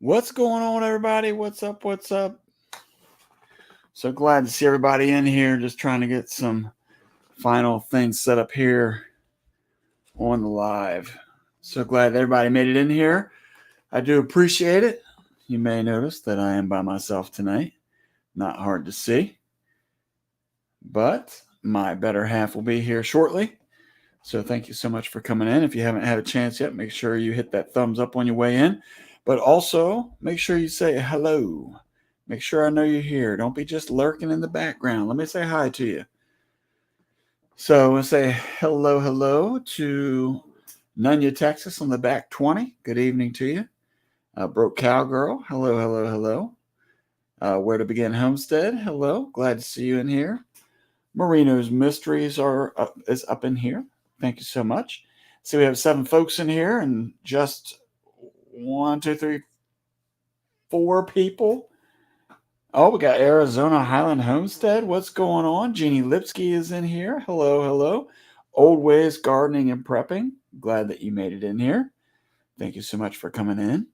What's going on, everybody? What's up? What's up? So glad to see everybody in here. Just trying to get some final things set up here on the live. So glad everybody made it in here. I do appreciate it. You may notice that I am by myself tonight. Not hard to see. But my better half will be here shortly. So thank you so much for coming in. If you haven't had a chance yet, make sure you hit that thumbs up on your way in. But also, make sure you say hello. Make sure I know you're here. Don't be just lurking in the background. Let me say hi to you. So I say hello to Nunya, Texas on the back 20. Good evening to you. Broke Cowgirl. Hello. Where to Begin Homestead. Hello. Glad to see you in here. Marino's Mysteries is up in here. Thank you so much. So we have 7 folks in here and just 1, 2, 3, 4 people. Oh, we got Arizona Highland Homestead. What's going on? Jeannie Lipsky is in here. Hello. Old Ways Gardening and Prepping. Glad that you made it in here. Thank you so much for coming in.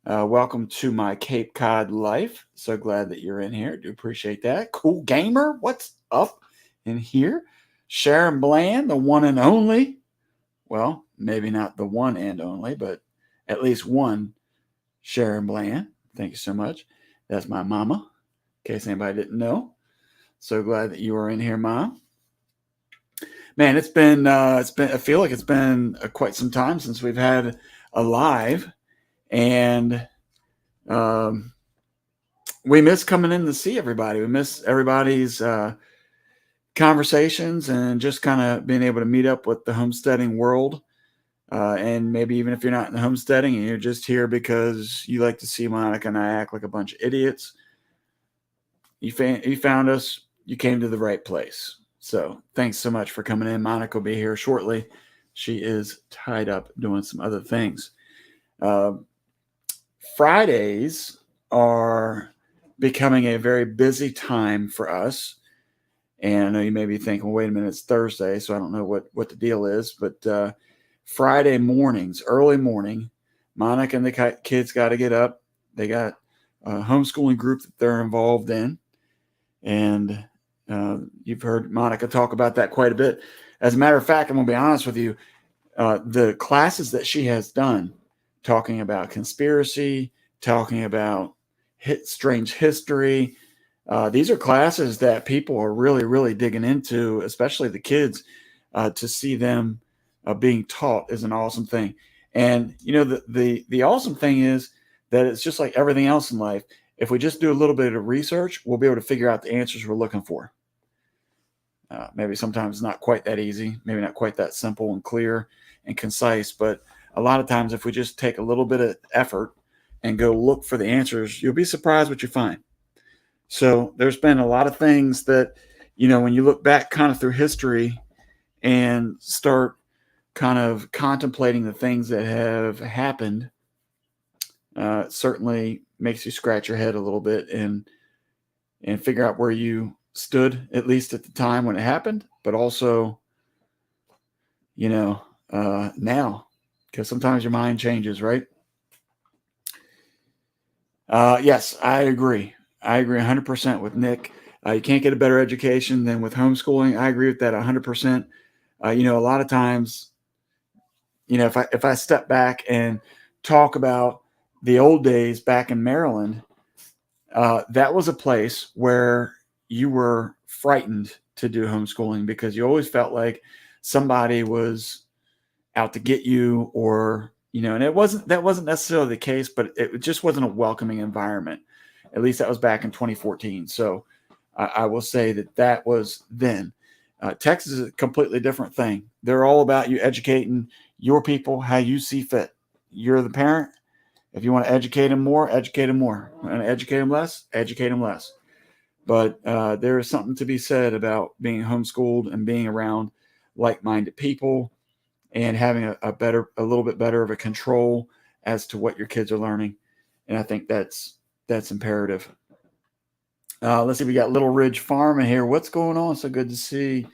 Welcome to my Cape Cod life. So glad that you're in here. Do appreciate that. Cool Gamer. What's up in here? Sharon Bland, the one and only. Well, maybe not the one and only, but at least one Sharon Bland. Thank you so much. That's my mama, in case anybody didn't know. So glad that you are in here, Mom. Man, it's been. I feel like it's been quite some time since we've had a live, and we miss coming in to see everybody. We miss everybody's conversations and just kind of being able to meet up with the homesteading world. And maybe even if you're not in the homesteading and you're just here because you like to see Monica and I act like a bunch of idiots, you found us, you came to the right place. So thanks so much for coming in. Monica will be here shortly. She is tied up doing some other things. Fridays are becoming a very busy time for us. And I know you may be thinking, well, wait a minute, it's Thursday, so I don't know what the deal is. But Friday mornings, early morning, Monica and the kids got to get up. They got a homeschooling group that they're involved in. And you've heard Monica talk about that quite a bit. As a matter of fact, I'm going to be honest with you. The classes that she has done, talking about conspiracy, talking about strange history, these are classes that people are really, really digging into, especially the kids. To see them being taught is an awesome thing. And you know, the awesome thing is that it's just like everything else in life. If we just do a little bit of research, we'll be able to figure out the answers we're looking for. Maybe sometimes not quite that easy, maybe not quite that simple and clear and concise, but a lot of times if we just take a little bit of effort and go look for the answers, you'll be surprised what you find. So there's been a lot of things that, you know, when you look back kind of through history and start kind of contemplating the things that have happened, certainly makes you scratch your head a little bit and figure out where you stood, at least at the time when it happened, but also, you know, now, because sometimes your mind changes, right? Yes, I agree. I agree 100% with Nick. You can't get a better education than with homeschooling. I agree with that 100%. You know, a lot of times, you know, if I step back and talk about the old days back in Maryland, that was a place where you were frightened to do homeschooling because you always felt like somebody was out to get you, or you know, and that wasn't necessarily the case, but it just wasn't a welcoming environment. At least that was back in 2014. So I will say that was then. Texas is a completely different thing. They're all about you educating your people how you see fit. You're the parent. If you want to educate them more, educate them more. Want to educate them less, educate them less. But there is something to be said about being homeschooled and being around like-minded people and having a little bit better of a control as to what your kids are learning. And I think that's imperative. Let's see, we got Little Ridge Farm in here. What's going on? So good to see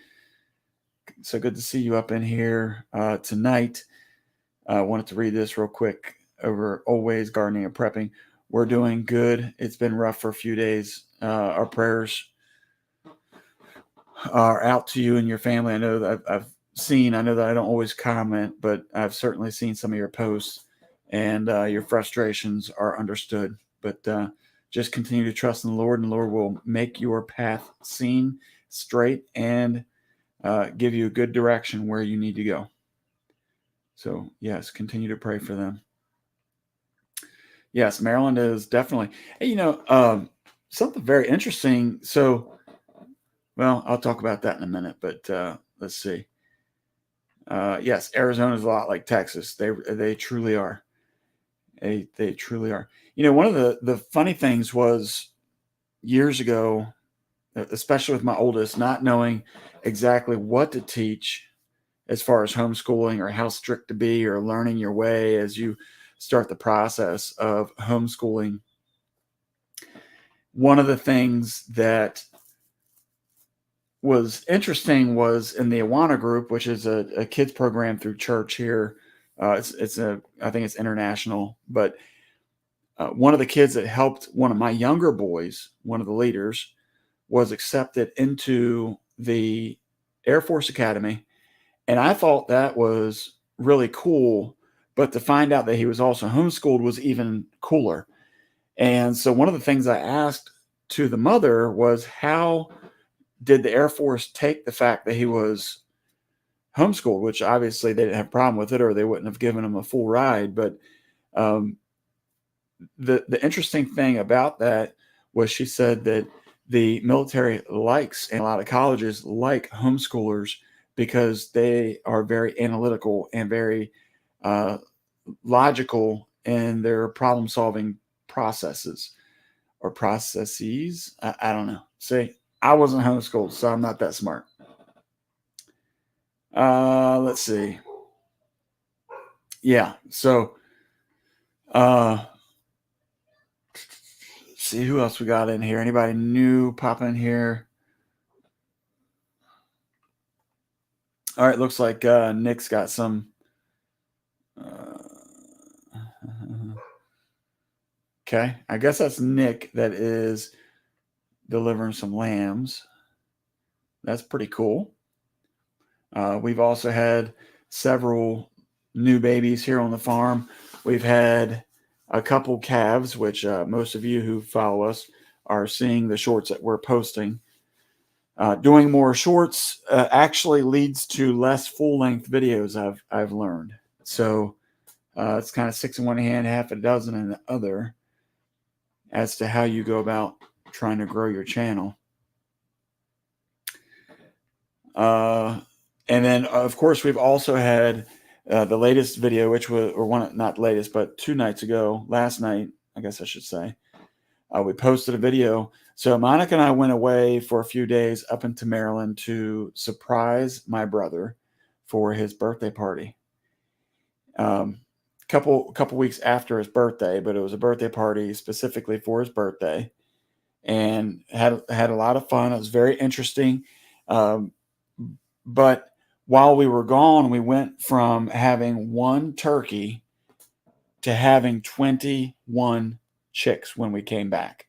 you up in here tonight. I wanted to read this real quick. over Old Ways Gardening and Prepping. We're doing good. It's been rough for a few days. Our prayers are out to you and your family. I know that I've seen, I know that I don't always comment, but I've certainly seen some of your posts, and your frustrations are understood. But just continue to trust in the Lord, and the Lord will make your path seen straight and give you a good direction where you need to go. So, yes, continue to pray for them. Yes, Maryland is definitely, something very interesting. So, well, I'll talk about that in a minute, but let's see. Yes, Arizona is a lot like Texas. They truly are. They truly are. One of the funny things was years ago, especially with my oldest, not knowing exactly what to teach as far as homeschooling or how strict to be or learning your way as you start the process of homeschooling. One of the things that was interesting was in the Awana group, which is a kids program through church here. I think it's international, but one of the kids that helped one of my younger boys, one of the leaders, was accepted into the Air Force Academy. And I thought that was really cool, but to find out that he was also homeschooled was even cooler. And so one of the things I asked to the mother was, how did the Air Force take the fact that he was homeschooled, which obviously they didn't have a problem with it, or they wouldn't have given him a full ride. But the interesting thing about that was she said that the military likes, and a lot of colleges like, homeschoolers because they are very analytical and very logical in their problem solving processes or processes. I don't know. See, I wasn't homeschooled, so I'm not that smart. Let's see. Yeah. So, see who else we got in here. Anybody new pop in here? All right. Looks like Nick's got some. Okay. I guess that's Nick that is delivering some lambs. That's pretty cool. We've also had several new babies here on the farm. We've had a couple calves, which most of you who follow us are seeing the shorts that we're posting. Doing more shorts actually leads to less full-length videos, I've learned. So it's kind of 6 in one hand, half a dozen in the other, as to how you go about trying to grow your channel. And then, of course, we've also had the latest video, which was, or one, not latest, but 2 nights ago, last night, I guess I should say, we posted a video. So Monica and I went away for a few days up into Maryland to surprise my brother for his birthday party. Couple weeks after his birthday, but it was a birthday party specifically for his birthday, and had a lot of fun. It was very interesting. But while we were gone, we went from having 1 turkey to having 21 chicks when we came back.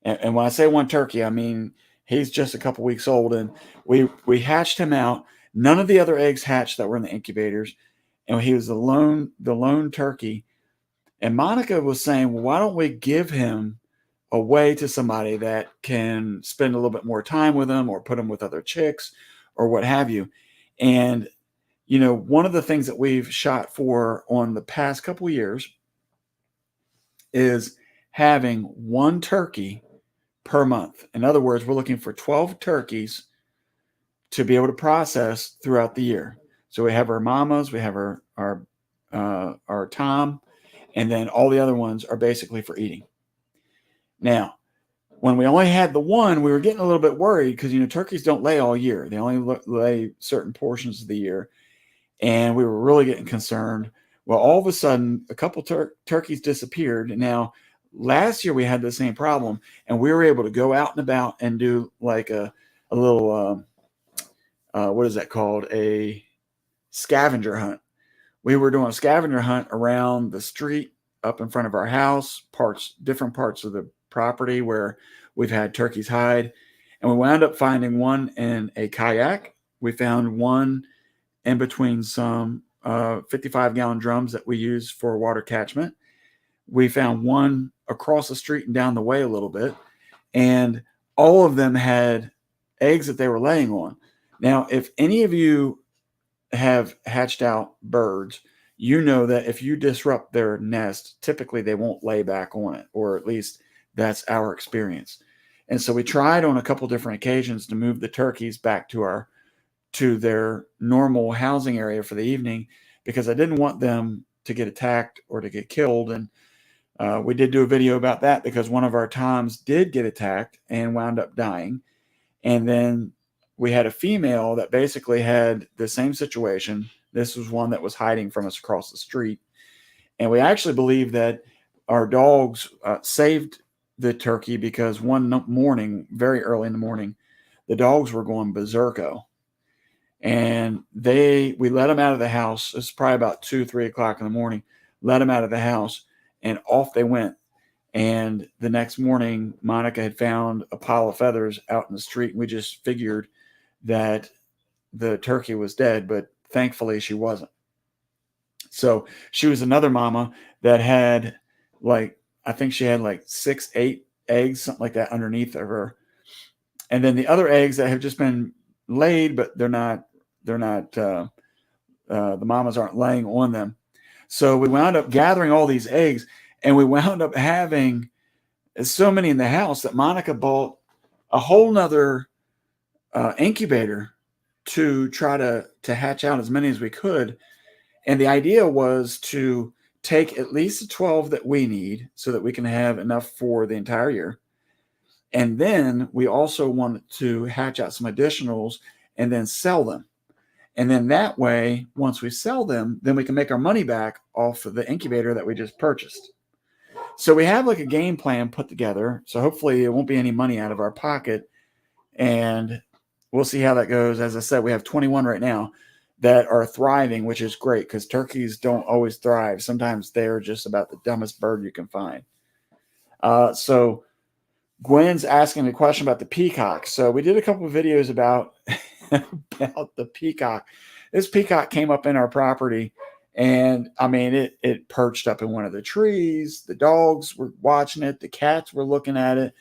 And when I say 1 turkey, I mean he's just a couple weeks old, and we hatched him out. None of the other eggs hatched that were in the incubators, and he was the lone turkey. And Monica was saying, well, why don't we give him away to somebody that can spend a little bit more time with him, or put him with other chicks, or what have you. And, one of the things that we've shot for on the past couple of years is having 1 turkey per month. In other words, we're looking for 12 turkeys to be able to process throughout the year. So we have our mamas, we have our Tom, and then all the other ones are basically for eating. Now, when we only had the 1, we were getting a little bit worried because, turkeys don't lay all year. They only lay certain portions of the year. And we were really getting concerned. Well, all of a sudden, a couple turkeys disappeared. Now, last year we had the same problem, and we were able to go out and about and do like a little, what is that called? A scavenger hunt, we were doing a scavenger hunt around the street up in front of our house, different parts of the property where we've had turkeys hide. And we wound up finding one in a kayak. We found one in between some 55-gallon drums that we use for water catchment. We found one across the street and down the way a little bit. And all of them had eggs that they were laying on. Now, if any of you have hatched out birds, you know that if you disrupt their nest, typically they won't lay back on it, or at least that's our experience. And so we tried on a couple different occasions to move the turkeys back to their normal housing area for the evening, because I didn't want them to get attacked or to get killed. And we did do a video about that because one of our toms did get attacked and wound up dying. And then we had a female that basically had the same situation. This was one that was hiding from us across the street. And we actually believe that our dogs saved the turkey, because one morning, very early in the morning, the dogs were going berserko. And we let them out of the house. It's probably about 2-3 o'clock in the morning. Let them out of the house, and off they went. And the next morning, Monica had found a pile of feathers out in the street. And we just figured that the turkey was dead, but thankfully she wasn't. So she was another mama that had I think she had 6, 8 eggs, something like that, underneath of her. And then the other eggs that have just been laid, but they're not, the mamas aren't laying on them. So we wound up gathering all these eggs, and we wound up having so many in the house that Monica bought a whole nother incubator to try to hatch out as many as we could. And the idea was to take at least the 12 that we need so that we can have enough for the entire year. And then we also wanted to hatch out some additionals and then sell them. And then that way, once we sell them, then we can make our money back off of the incubator that we just purchased. So we have a game plan put together. So hopefully it won't be any money out of our pocket. And we'll see how that goes. As I said, we have 21 right now that are thriving, which is great, because turkeys don't always thrive. Sometimes they're just about the dumbest bird you can find. So Gwen's asking a question about the peacock. So we did a couple of videos about the peacock. This peacock came up in our property, and I mean, it perched up in one of the trees. The dogs were watching it. The cats were looking at it.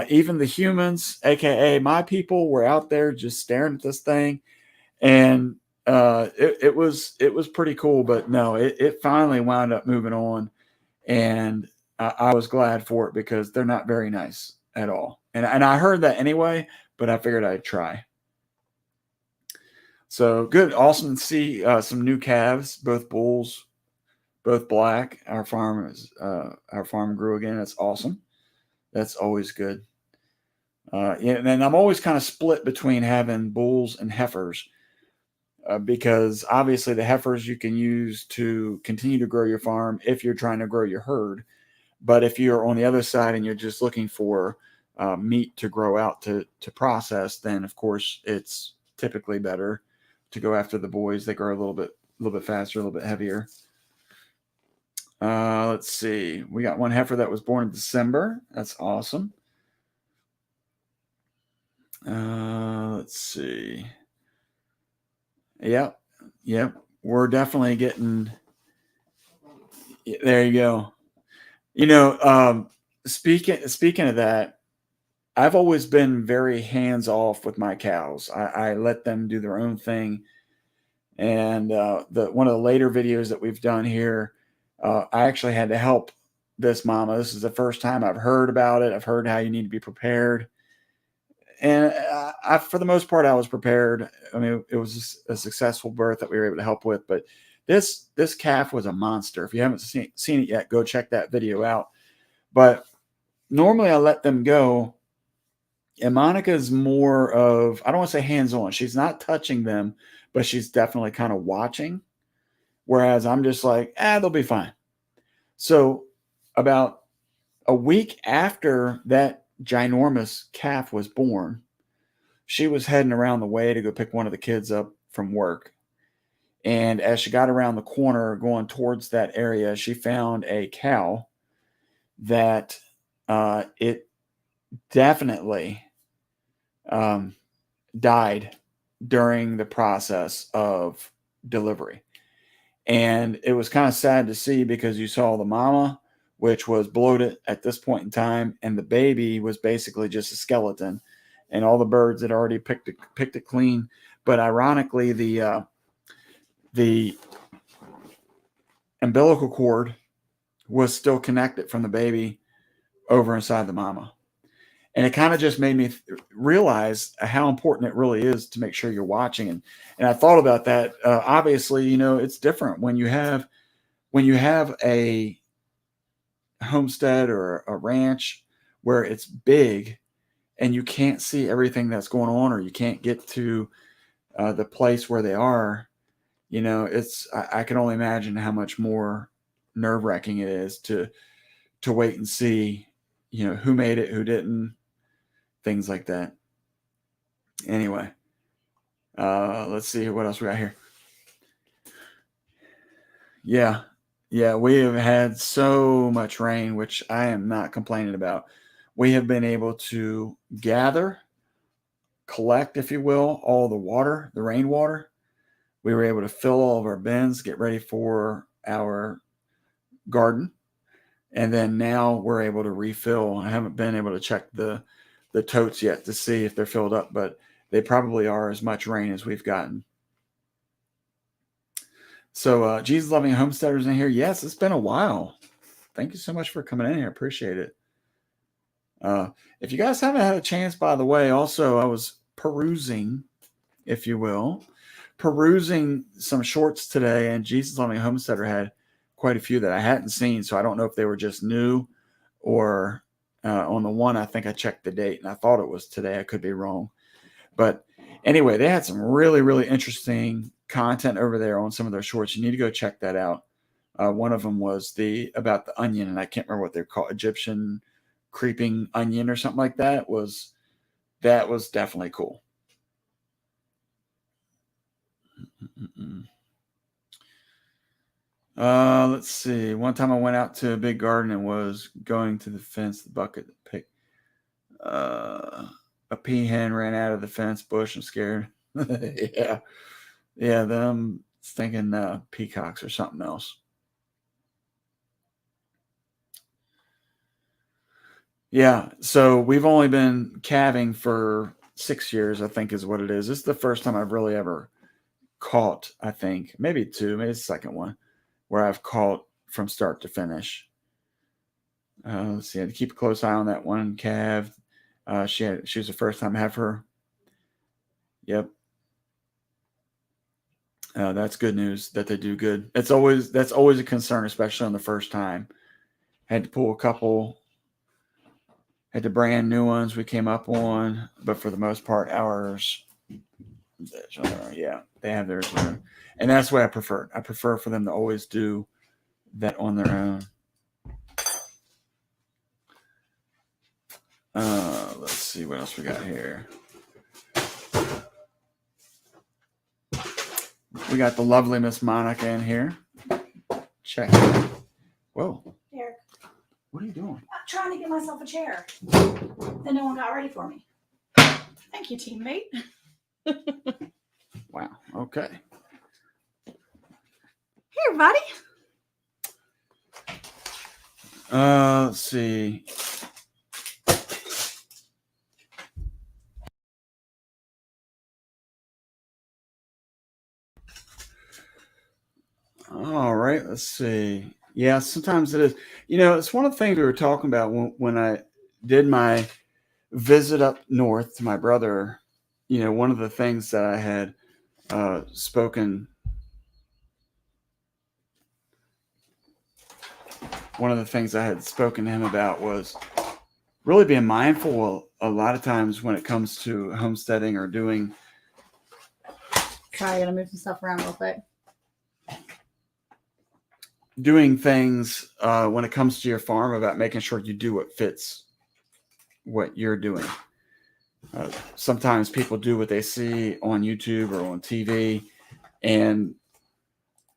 Even the humans, aka my people, were out there just staring at this thing. And it was pretty cool. But no, it finally wound up moving on, and I was glad for it, because they're not very nice at all. And I heard that anyway, but I figured I'd try. So good. Awesome to see some new calves, both bulls, both black. Our farm grew again. That's awesome. That's always good. And then I'm always kind of split between having bulls and heifers, because obviously the heifers you can use to continue to grow your farm if you're trying to grow your herd. But if you're on the other side and you're just looking for meat to grow out to process, then of course it's typically better to go after the boys. They grow a little bit faster, a little bit heavier. Let's see. We got one heifer that was born in December. That's awesome. Let's see. Yep. We're definitely getting. There you go. Speaking of that, I've always been very hands off with my cows. I let them do their own thing. And one of the later videos that we've done here, I actually had to help this mama. This is the first time I've heard about it. I've heard how you need to be prepared. And for the most part, I was prepared. I mean, it was a successful birth that we were able to help with. But this calf was a monster. If you haven't seen it yet, go check that video out. But normally I let them go. And Monica's more of, I don't want to say hands-on. She's not touching them, but she's definitely kind of watching. Whereas I'm just like, they'll be fine. So about a week after that ginormous calf was born, she was heading around the way to go pick one of the kids up from work. And as she got around the corner going towards that area, she found a cow that it definitely died during the process of delivery. And it was kind of sad to see because you saw the mama, which was bloated at this point in time, and the baby was basically just a skeleton, and all the birds had already picked it clean. But ironically, the umbilical cord was still connected from the baby over inside the mama. And it kind of just made me realize how important it really is to make sure you're watching. And I thought about that. Obviously, it's different when you have a homestead or a ranch where it's big and you can't see everything that's going on, or you can't get to the place where they are. I can only imagine how much more nerve wracking it is to wait and see, who made it, who didn't, things like that. Anyway, let's see what else we got here. Yeah, we have had so much rain, which I am not complaining about. We have been able to gather, collect, if you will, all the water, the rainwater. We were able to fill all of our bins, get ready for our garden. And then now we're able to refill. I haven't been able to check the totes yet to see if they're filled up, but they probably are, as much rain as we've gotten. So Jesus Loving Homesteaders in here. Yes, it's been a while. Thank you so much for coming in here. Appreciate it. If you guys haven't had a chance, by the way, also I was perusing, if you will, some shorts today, and Jesus Loving Homesteader had quite a few that I hadn't seen, so I don't know if they were just new or on the one, I think I checked the date and I thought it was today. I could be wrong. But anyway, they had some really, really interesting content over there on some of their shorts. You need to go check that out. One of them was about the onion, and I can't remember what they're called, Egyptian creeping onion or something like that. That was definitely cool. Let's see. One time I went out to a big garden and was going to the fence, the bucket to pick. A peahen ran out of the fence bush and scared. Yeah. Them thinking peacocks or something else. Yeah. So we've only been calving for 6 years, I think is what it is. This is the first time I've really ever caught, I think. Maybe 2, maybe it's the second one where I've caught from start to finish. Let's see. I had to keep a close eye on that one calved. She was the first time heifer. Yep. That's good news that they do good. That's always a concern, especially on the first time. Had to pull a couple, had to brand new ones we came up on, but for the most part, ours, yeah, they have theirs there. And that's what I prefer. I prefer for them to always do that on their own. Let's see what else we got here. We got the lovely Miss Monica in here. Check. Whoa. Derek. What are you doing? I'm trying to get myself a chair that no one got ready for me. Thank you, teammate. Wow. Okay. Hey, everybody. Let's see. All right, let's see. Yeah, sometimes it is. It's one of the things we were talking about when I did my visit up north to my brother. One of the things that I had spoken. One of the things I had spoken to him about was really being mindful a lot of times when it comes to homesteading or doing. Sorry, I gotta move some stuff around real quick. Doing things when it comes to your farm, about making sure you do what fits what you're doing. Sometimes people do what they see on YouTube or on TV, and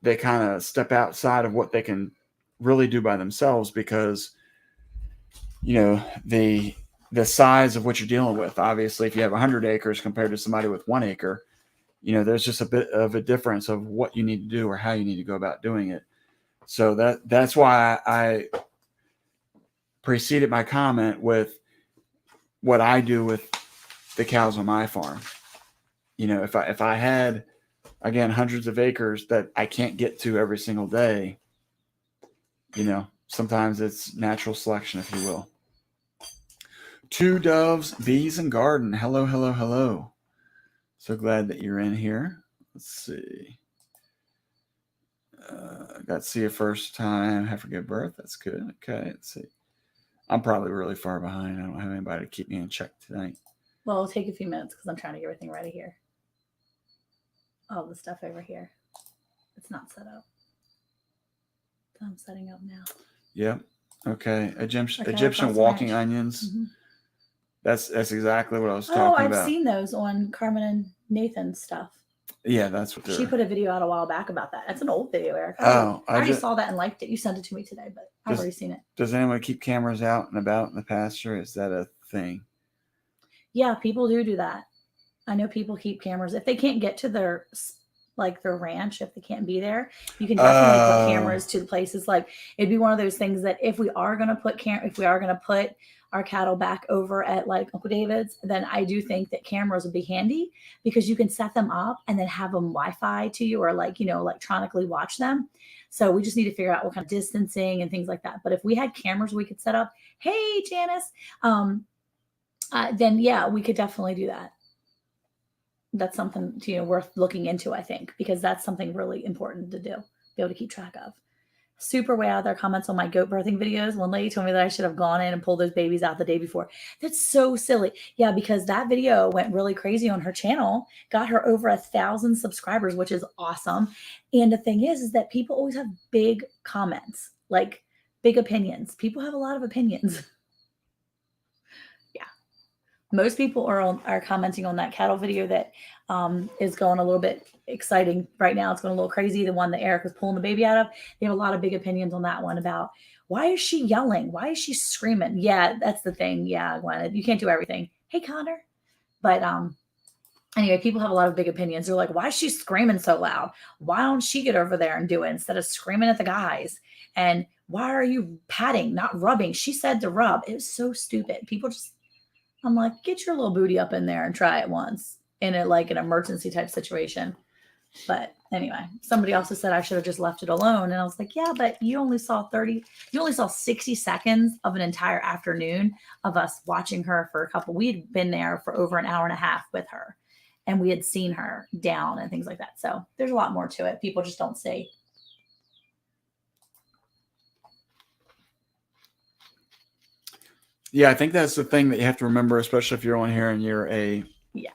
they kind of step outside of what they can really do by themselves, because the size of what you're dealing with. Obviously, if you have 100 acres compared to somebody with 1 acre, there's just a bit of a difference of what you need to do or how you need to go about doing it. So that's why I preceded my comment with what I do with the cows on my farm. If I had, again, hundreds of acres that I can't get to every single day, sometimes it's natural selection, if you will. Two Doves, Bees, and Garden. Hello, hello, hello. So glad that you're in here. Let's see. Got to see you first time. Have a good birth. That's good. Okay, let's see. I'm probably really far behind. I don't have anybody to keep me in check tonight. Well, it'll take a few minutes because I'm trying to get everything ready here. All the stuff over here. It's not set up. So I'm setting up now. Yep. Okay. Egyptian walking onions. Mm-hmm. That's exactly what I was talking about. I've seen those on Carmen and Nathan's stuff. Yeah, that's what she put a video out a while back about that. It's an old video, Eric. I already saw that and liked it. You sent it to me today, but I've already seen it. Does anyone keep cameras out and about in the pasture? Is that a thing? Yeah, people do that. I know people keep cameras. If they can't get to their ranch, if they can't be there, you can definitely put cameras to the places. Like, it'd be one of those things that if we are going to put our cattle back over at like Uncle David's, then I do think that cameras would be handy, because you can set them up and then have them Wi-Fi to you, or electronically watch them. So we just need to figure out what kind of distancing and things like that. But if we had cameras we could set up, hey Janice, then yeah, we could definitely do that. That's something worth looking into, I think, because that's something really important to do, be able to keep track of. Super way out of their comments on my goat birthing videos. One lady told me that I should have gone in and pulled those babies out the day before. That's so silly. Yeah, because that video went really crazy on her channel, got her over 1,000 subscribers, which is awesome. And the thing is that people always have big comments, like big opinions. People have a lot of opinions. Yeah. Most people are commenting on that cattle video that is going a little bit exciting right now. It's going a little crazy. The one that Eric was pulling the baby out of. They have a lot of big opinions on that one about, why is she yelling? Why is she screaming? Yeah, that's the thing. Yeah, Gwen, you can't do everything. Hey, Connor. But anyway, people have a lot of big opinions. They're like, why is she screaming so loud? Why don't she get over there and do it instead of screaming at the guys? And why are you patting, not rubbing? She said to rub. It was so stupid. I'm like, get your little booty up in there and try it once in an emergency type situation. But anyway, somebody also said I should have just left it alone. And I was like, yeah, but you only saw 60 seconds of an entire afternoon of us watching her for a couple. We had been there for over an hour and a half with her, and we had seen her down and things like that. So there's a lot more to it. People just don't see. Yeah, I think that's the thing that you have to remember, especially if you're on here and you're a... Yeah.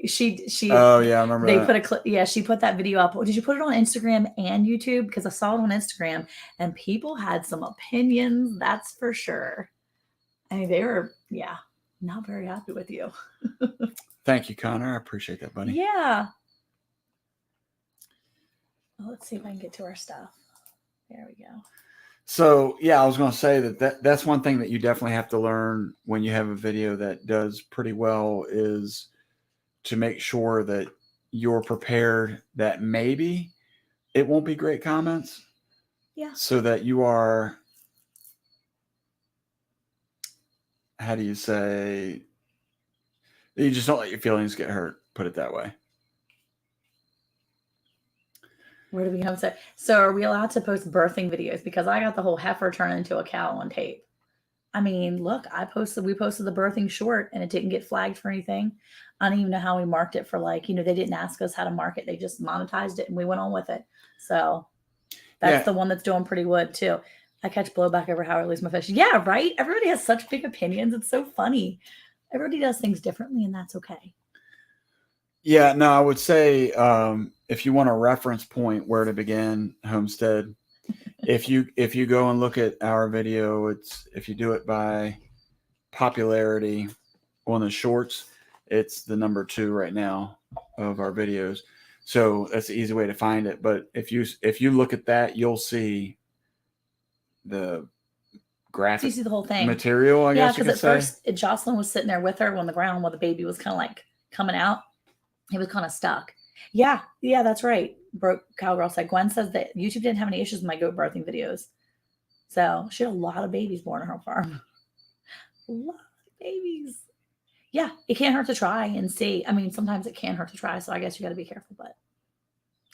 She. Oh yeah, I remember. They put a clip. Yeah, she put that video up. Did you put it on Instagram and YouTube? Because I saw it on Instagram, and people had some opinions. That's for sure. I mean, they were not very happy with you. Thank you, Connor. I appreciate that, buddy. Yeah. Well, let's see if I can get to our stuff. There we go. So yeah, I was going to say that's one thing that you definitely have to learn when you have a video that does pretty well, is to make sure that you're prepared that maybe it won't be great comments. Yeah. So that you are, how do you say, you just don't let your feelings get hurt, put it that way. Where do we come to? So are we allowed to post birthing videos? Because I got the whole heifer turn into a cow on tape. I mean, look, we posted the birthing short and it didn't get flagged for anything. I don't even know how we marked it for they didn't ask us how to mark it. They just monetized it and we went on with it. So that's the one that's doing pretty good too. I catch blowback over how I lose my fish. Yeah, right? Everybody has such big opinions. It's so funny. Everybody does things differently, and that's okay. Yeah, no, I would say if you want a reference point where to begin, Homestead, if you go and look at our video, if you do it by popularity on the shorts, it's the number 2 right now of our videos. So that's the easy way to find it. But if you look at that, you'll see the So graphic you see the whole thing. material, I Yeah, guess you because could at say. first Jocelyn was sitting there with her on the ground while the baby was kind of like coming out. He was kind of stuck. Yeah, yeah, that's right. Broke Cowgirl said. Gwen says that YouTube didn't have any issues with my goat birthing videos. So she had a lot of babies born on her farm. A lot of babies. Yeah, it can't hurt to try and see. I mean, sometimes it can hurt to try, so I guess you got to be careful, but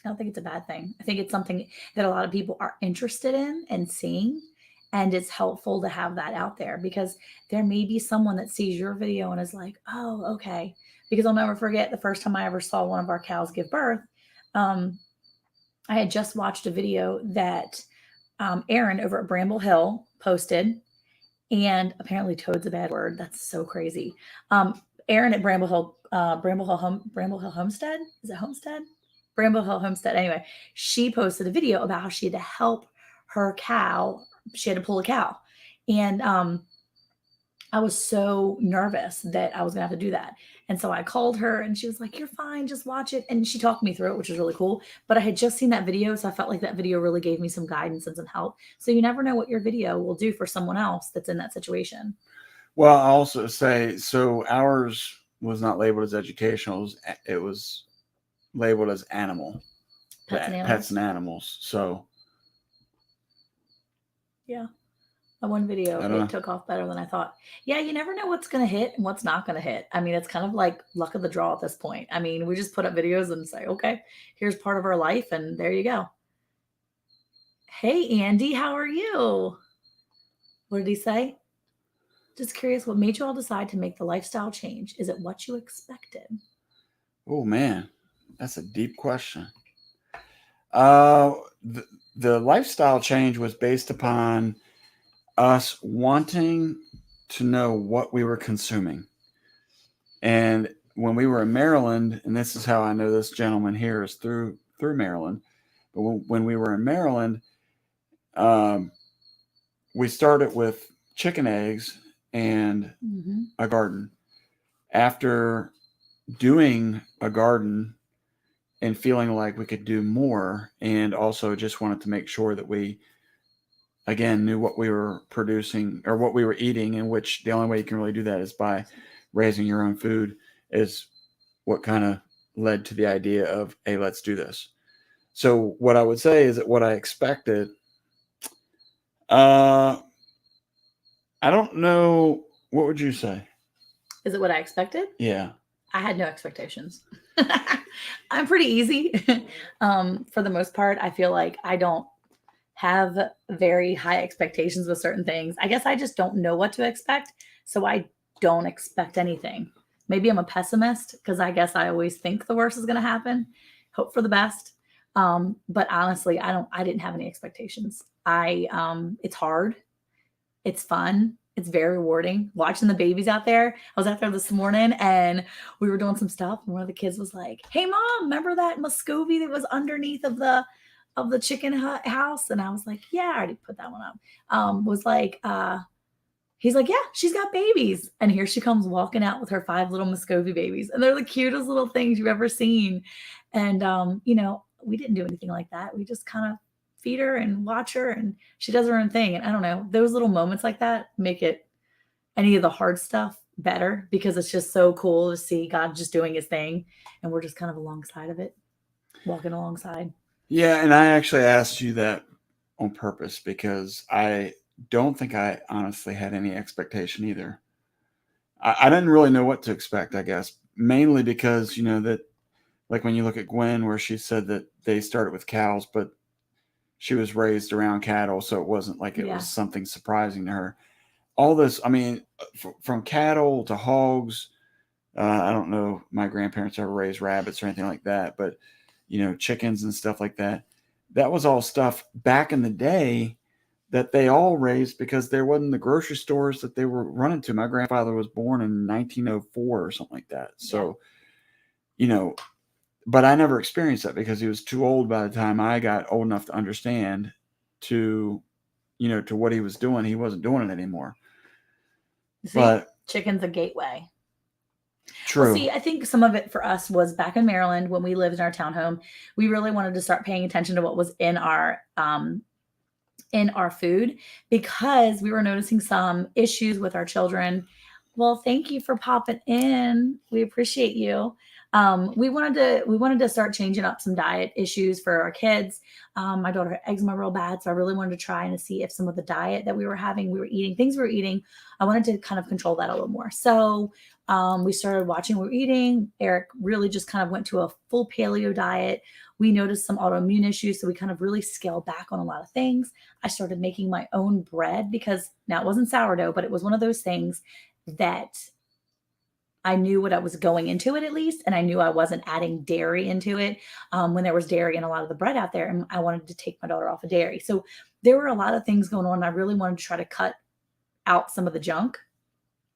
I don't think it's a bad thing. I think it's something that a lot of people are interested in and seeing, and it's helpful to have that out there because there may be someone that sees your video and is like, "Oh, okay." Because I'll never forget the first time I ever saw one of our cows give birth. Um, I had just watched a video that Aaron over at Bramble Hill posted, and apparently toad's a bad word. That's so crazy. Aaron at Bramble Hill Homestead. Is it Homestead? Bramble Hill Homestead. Anyway, she posted a video about how she had to help her cow. She had to pull a cow. And I was so nervous that I was gonna have to do that. And so I called her and she was like, "You're fine, just watch it." And she talked me through it, which was really cool. But I had just seen that video, so I felt like that video really gave me some guidance and some help. So you never know what your video will do for someone else that's in that situation. Well, I also say so. Ours was not labeled as educational; it was labeled as animal, Pets and pets animals. and animals. So Yeah. That one video, I don't it know. took off better than I thought. Yeah, you never know what's going to hit and what's not going to hit. I mean, it's kind of like luck of the draw at this point. I mean, we just put up videos and say, okay, here's part of our life, and there you go. Hey, Andy, how are you? What did he say? Just curious, what made you all decide to make the lifestyle change? Is it what you expected? Oh man, that's a deep question. Uh, the lifestyle change was based upon us wanting to know what we were consuming. And when we were in Maryland, and this is how I know this gentleman here is through Maryland, but when we were in Maryland, um, we started with chicken eggs and Mm-hmm. a garden. After doing a garden and feeling like we could do more, and also just wanted to make sure that we again knew what we were producing or what we were eating, in which the only way you can really do that is by raising your own food, is what kind of led to the idea of, hey, let's do this. So what I would say is that what I expected, uh I don't know, what would you say? Is it what I expected? Yeah. I had no expectations. I'm pretty easy. For the most part, I feel like I don't have very high expectations with certain things. I guess I just don't know what to expect. So I don't expect anything. Maybe I'm a pessimist because I guess I always think the worst is going to happen, hope for the best. But honestly, I didn't have any expectations. It's hard. It's fun. It's very rewarding watching the babies out there. I was out there this morning and we were doing some stuff, and one of the kids was like, "Hey mom, remember that Muscovy that was underneath of the chicken house?" And I was like, "Yeah, I already put that one up." Was like, he's like, "Yeah, she's got babies." And here she comes walking out with her 5 little Muscovy babies. And they're the cutest little things you've ever seen. And we didn't do anything like that. We just kind of feed her and watch her, and she does her own thing. And I don't know, those little moments like that make it any of the hard stuff better because it's just so cool to see God just doing his thing, and we're just kind of alongside of it, walking alongside. Yeah, and I actually asked you that on purpose because I don't think I honestly had any expectation either. I didn't really know what to expect, I guess, mainly because, that like when you look at Gwen, where she said that they started with cows, but she was raised around cattle, so it wasn't like it Yeah. was something surprising to her. All this, I mean, from cattle to hogs, I don't know if my grandparents ever raised rabbits or anything like that, but chickens and stuff like that. That was all stuff back in the day that they all raised because there wasn't the grocery stores that they were running to. My grandfather was born in 1904 or something like that. So, but I never experienced that because he was too old by the time I got old enough to understand to, to what he was doing. He wasn't doing it anymore. See, But chicken's a gateway. True. Well, see, I think some of it for us was back in Maryland when we lived in our townhome. We really wanted to start paying attention to what was in our food because we were noticing some issues with our children. Well, thank you for popping in. We appreciate you. We wanted to start changing up some diet issues for our kids. My daughter had eczema real bad, so I really wanted to try and see if some of the diet that we were having, things we were eating, I wanted to kind of control that a little more. So we started watching what we were eating. Eric really just kind of went to a full paleo diet. We noticed some autoimmune issues, so we kind of really scaled back on a lot of things. I started making my own bread because now it wasn't sourdough, but it was one of those things that I knew what I was going into it at least, and I knew I wasn't adding dairy into it when there was dairy in a lot of the bread out there, and I wanted to take my daughter off of dairy. So there were a lot of things going on. And I really wanted to try to cut out some of the junk.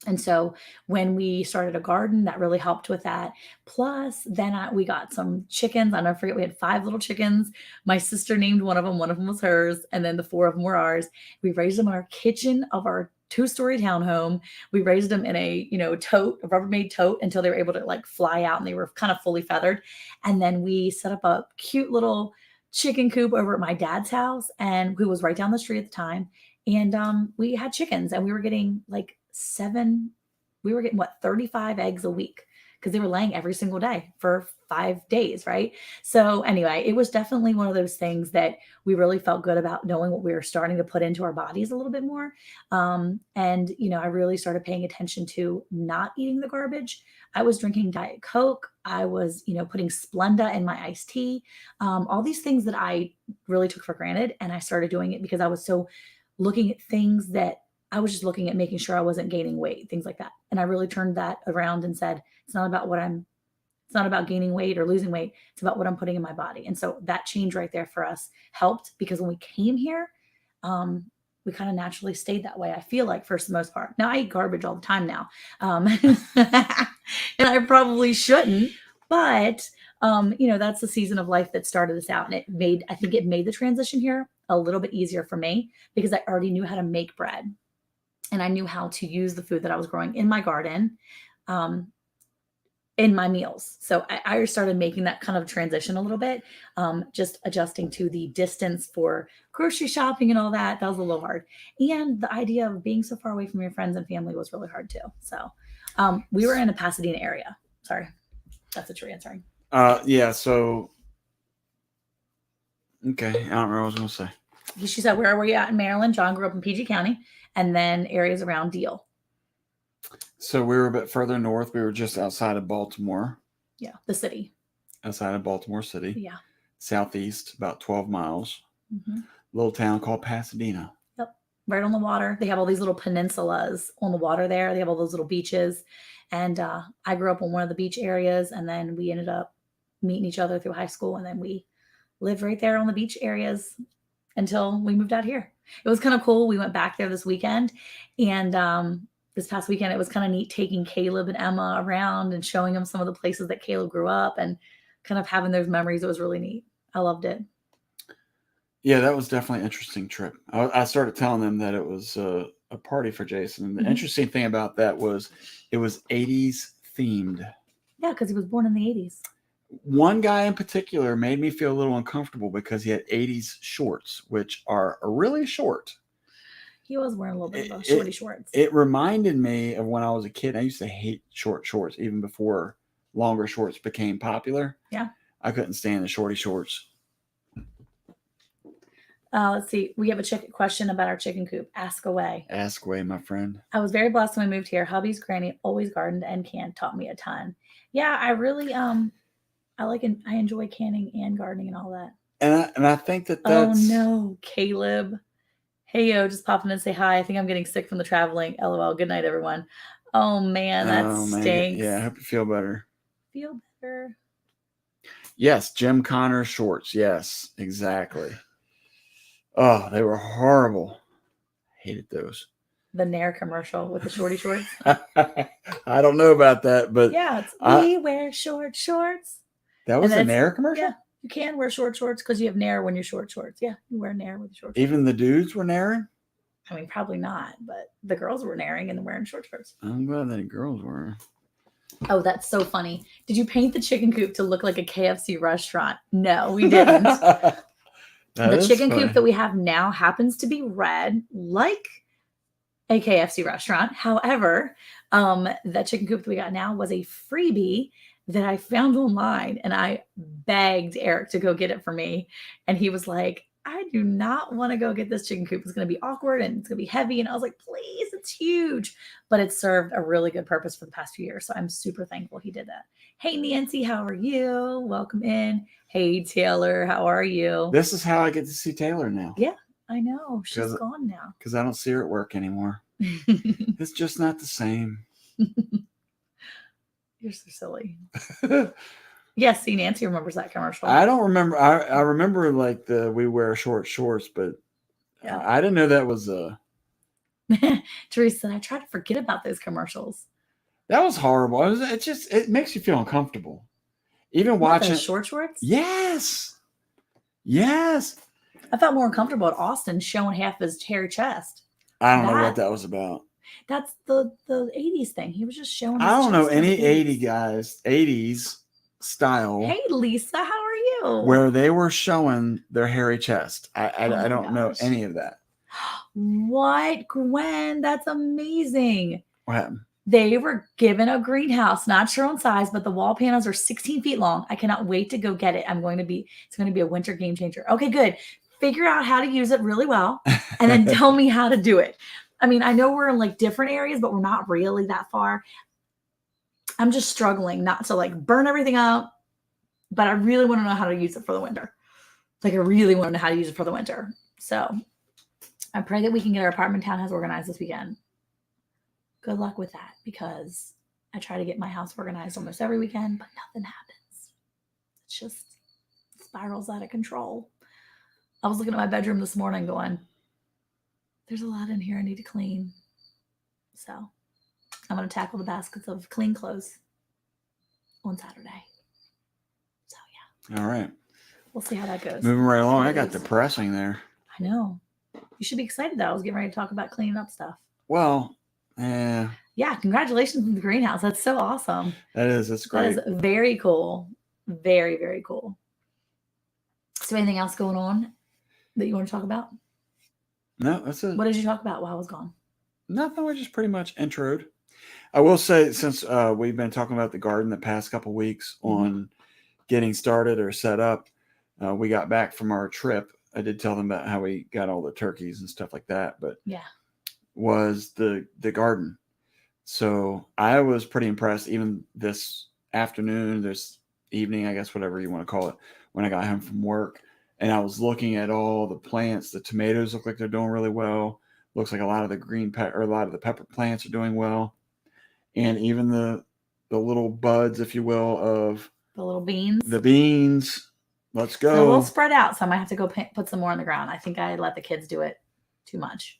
And so when we started a garden, that really helped with that. Plus, then we got some chickens. I'll never forget, we had 5 little chickens. My sister named one of them. One of them was hers. And then the 4 of them were ours. We raised them in our kitchen of our 2-story townhome. We raised them in a, tote, a Rubbermaid tote until they were able to like fly out and they were kind of fully feathered. And then we set up a cute little chicken coop over at my dad's house, and who was right down the street at the time. And we had chickens, and we were getting we were getting 35 eggs a week because they were laying every single day for 5 days, right? So anyway, it was definitely one of those things that we really felt good about, knowing what we were starting to put into our bodies a little bit more. And I really started paying attention to not eating the garbage. I was drinking Diet Coke. I was, putting Splenda in my iced tea. All these things that I really took for granted. And I started doing it because I was so looking at things that I was just looking at making sure I wasn't gaining weight, things like that. And I really turned that around and said, it's not about gaining weight or losing weight. It's about what I'm putting in my body. And so that change right there for us helped, because when we came here, we kind of naturally stayed that way. I feel like, for the most part. Now I eat garbage all the time now. And I probably shouldn't, but that's the season of life that started this out. And I think it made the transition here a little bit easier for me because I already knew how to make bread. And I knew how to use the food that I was growing in my garden in my meals. So I started making that kind of transition a little bit, just adjusting to the distance for grocery shopping and all that. That was a little hard. And the idea of being so far away from your friends and family was really hard too. So we were in the Pasadena area. Sorry, that's what you're answering. Yeah, so, okay, I don't remember what I was going to say. She said, where were you at in Maryland? John grew up in PG County and then areas around Deal. So we were a bit further north. We were just outside of Baltimore. Yeah, the city. Outside of Baltimore City. Yeah. Southeast, about 12 miles. Mm-hmm. Little town called Pasadena. Yep. Right on the water. They have all these little peninsulas on the water there. They have all those little beaches. And I grew up on one of the beach areas, and then we ended up meeting each other through high school. And then we lived right there on the beach areas until we moved out here. It was kind of cool. We went back there this weekend, and this past weekend, it was kind of neat taking Caleb and Emma around and showing them some of the places that Caleb grew up and kind of having those memories. It was really neat. I loved it. Yeah, that was definitely an interesting trip. I started telling them that it was a party for Jason. And the interesting thing about that was it was 80s themed. Yeah, because he was born in the 80s. One guy in particular made me feel a little uncomfortable because he had 80s shorts, which are really short. He was wearing a little bit of shorty shorts. It reminded me of when I was a kid. I used to hate short shorts, even before longer shorts became popular. Yeah. I couldn't stand the shorty shorts. Let's see. We have a question about our chicken coop. Ask away. Ask away, my friend. I was very blessed when we moved here. Hubby's granny always gardened and canned, taught me a ton. Yeah, I really I enjoy canning and gardening and all that. And I think that's... Oh no, Caleb. Hey yo, just pop in and say hi. I think I'm getting sick from the traveling. LOL. Good night, everyone. Oh man, that stinks. Yeah, I hope you feel better. Feel better. Yes, Jim Connor shorts. Yes, exactly. Oh, they were horrible. Hated those. The Nair commercial with the shorty shorts. I don't know about that, but yeah, we wear short shorts. That was a Nair commercial? Yeah, you can wear short shorts because you have Nair when you're short shorts. Yeah, you wear Nair with short shorts. Even the dudes were Nairing? I mean, probably not, but the girls were Nairing and wearing short shorts. I'm glad that girls were. Oh, that's so funny. Did you paint the chicken coop to look like a KFC restaurant? No, we didn't. That The is chicken funny. coop that we have now happens to be red, like a KFC restaurant. However, the chicken coop that we got now was a freebie that I found online, and I begged Eric to go get it for me. And he was like, I do not want to go get this chicken coop. It's going to be awkward and it's going to be heavy. And I was like, please, it's huge. But it served a really good purpose for the past few years. So I'm super thankful he did that. Hey, Nancy, how are you? Welcome in. Hey, Taylor, how are you? This is how I get to see Taylor now. Yeah, I know. She's 'Cause- gone now. Because I don't see her at work anymore. It's just not the same. You're so silly. Yes, see, Nancy remembers that commercial. I don't remember. I remember like we wear short shorts, but Yeah. I didn't know that was Teresa said, I try to forget about those commercials. that was horrible. It makes you feel uncomfortable. Even What, watching those short shorts? Yes. I felt more uncomfortable at Austin showing half his hairy chest. I don't know That- what that was about. That's the 80s thing. He was just showing his I don't know chest in any the 80s style Hey, Lisa, how are you? where they were showing their hairy chest. I Oh my don't know gosh. any of that. What, Gwen? That's amazing. What happened? They were given a greenhouse, not sure on size, but the wall panels are 16 feet long. I cannot wait to go get it. It's going to be a winter game changer. Okay, good. Figure out how to use it really well and then tell me how to do it. I mean, I know we're in like different areas, but we're not really that far. I'm just struggling not to like burn everything up, but I really want to know how to use it for the winter. Like I really want to know how to use it for the winter. So I pray that we can get our apartment townhouse organized this weekend. Good luck with that because I try to get my house organized almost every weekend, but nothing happens. It's just spirals out of control. I was looking at my bedroom this morning going, there's a lot in here I need to clean. So I'm going to tackle the baskets of clean clothes on Saturday. So yeah, All right. we'll see how that goes. Moving right along. I got Please. depressing there. I know. You should be excited that I was getting ready to talk about cleaning up stuff. Well, yeah, Yeah, congratulations on the greenhouse. That's so awesome. that's great. That is very cool. Very, very cool. So anything else going on that you want to talk about? No, that's it. What did you talk about while I was gone? Nothing. We just pretty much introed. I will say, since we've been talking about the garden the past couple weeks on getting started or set up, we got back from our trip. I did tell them about how we got all the turkeys and stuff like that, but Yeah. was the garden. So I was pretty impressed. Even this afternoon, this evening, I guess, whatever you want to call it, when I got home from work, and I was looking at all the plants. The tomatoes look like they're doing really well. Looks like a lot of the pepper plants are doing well, and even the little buds, if you will, of The little beans. the beans. Let's go. So we'll spread out. So I might have to go put some more on the ground. I think I let the kids do it too much.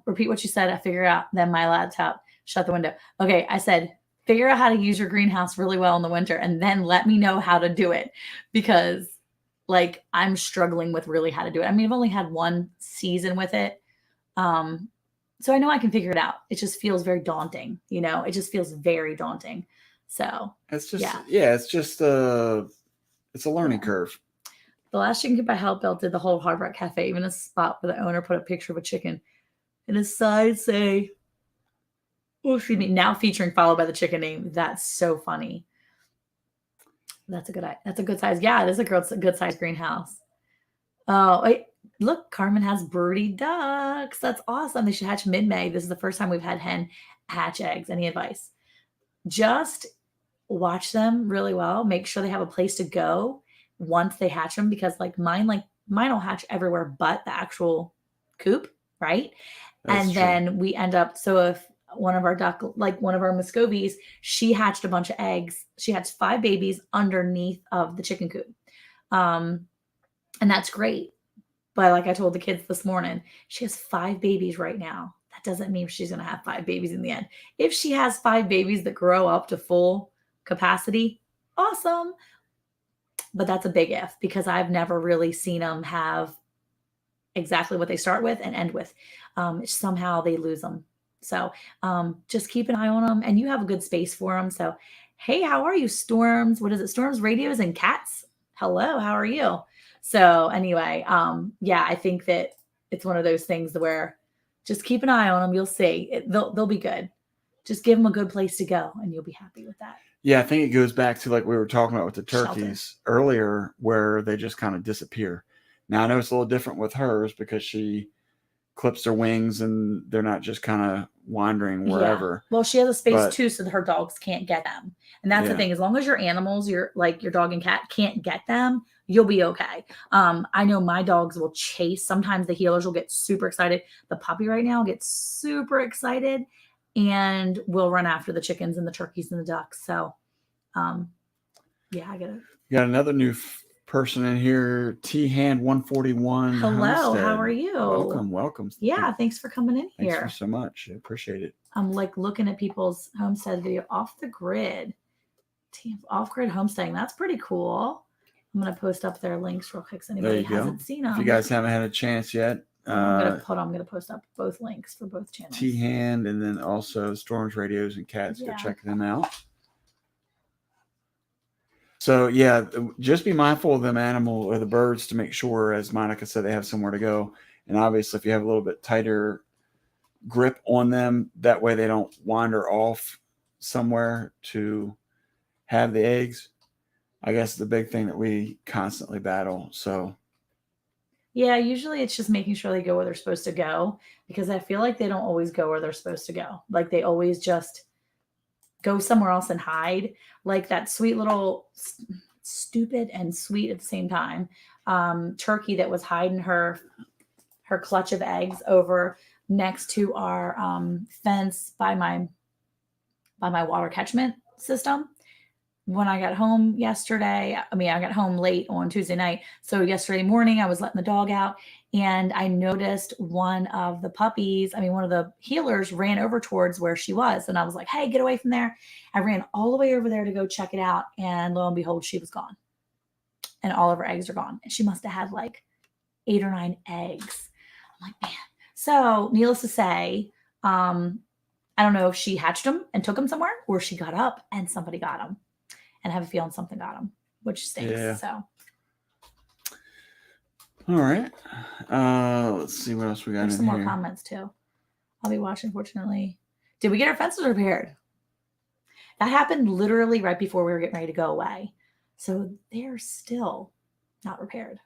Repeat what you said. I figure out. Then my laptop shut the window. Okay. I said, figure out how to use your greenhouse really well in the winter and then let me know how to do it because like I'm struggling with really how to do it. I mean, I've only had one season with it. So I know I can figure it out. It just feels very daunting. It just feels very daunting. So It's just yeah. it's just it's a learning curve. the last chicken coop I helped build did the whole Hard Rock Cafe, even a spot where the owner put a picture of a chicken and his side say, oh, excuse me, now featuring followed by the chicken name. That's so funny. That's a good size. Yeah, it is a good size greenhouse. Oh, wait, look, Carmen has birdie ducks. That's awesome. They should hatch mid-May. This is the first time we've had hen hatch eggs. Any advice? Just watch them really well. Make sure they have a place to go once they hatch them because mine will hatch everywhere but the actual coop, right? That's and true. then we end up, so if one of our Muscovies, she hatched a bunch of eggs. She hatched 5 babies underneath of the chicken coop. And that's great. But like I told the kids this morning, she has 5 babies right now. That doesn't mean she's going to have 5 babies in the end. If she has 5 babies that grow up to full capacity, awesome. But that's a big if because I've never really seen them have exactly what they start with and end with. Somehow they lose them. So just keep an eye on them, and you have a good space for them. So, hey, how are you, Storms? What is it? Storms, Radios, and Cats. Hello, how are you? So anyway, yeah, I think that it's one of those things where just keep an eye on them. You'll see they'll be good. Just give them a good place to go, and you'll be happy with that. Yeah, I think it goes back to like we were talking about with the Shelter. turkeys earlier, where they just kind of disappear. Now I know it's a little different with hers because she clips their wings and they're not just kind of wandering wherever. Well, she has a space But- too, so that her dogs can't get them. And that's the Yeah. thing. As long as your animals, your dog and cat can't get them, you'll be okay. I know my dogs will chase. Sometimes the healers will get super excited. The puppy right now gets super excited and will run after the chickens and the turkeys and the ducks. So, yeah, I get it. You got another new person in here, T Hand 141. Hello, how are you? Welcome. Yeah, thanks for coming in Thanks here. so much. I appreciate it. I'm like looking at people's homestead video. Off the grid. Off-grid homesteading. That's pretty cool. I'm going to post up their links real quick so anybody hasn't seen them. If you guys haven't had a chance yet, I'm going to post up both links for both channels. T Hand and then also Storms, Radios, and Cats. Go check them out. So yeah, just be mindful of them animal or the birds to make sure, as Monica said, they have somewhere to go. And obviously, if you have a little bit tighter grip on them, that way they don't wander off somewhere to have the eggs. I guess the big thing that we constantly battle. So yeah, usually it's just making sure they go where they're supposed to go, because I feel like they don't always go where they're supposed to go. Like they always just go somewhere else and hide. Like that sweet little, stupid and sweet at the same time, turkey that was hiding her clutch of eggs over next to our fence by my water catchment system. When I got home yesterday, I got home late on Tuesday night. So yesterday morning, I was letting the dog out and I noticed one of the puppies, one of the healers ran over towards where she was. And I was like, hey, get away from there. I ran all the way over there to go check it out. And lo and behold, she was gone. And all of her eggs are gone. And she must have had like 8 or 9 eggs. I'm like, man. So needless to say, I don't know if she hatched them and took them somewhere or she got up and somebody got them. And I have a feeling something got them, which stinks. Yeah. So, all right. Let's see what else we got. There's some more comments too. I'll be watching. Fortunately, did we get our fences repaired? That happened literally right before we were getting ready to go away. So they're still not repaired.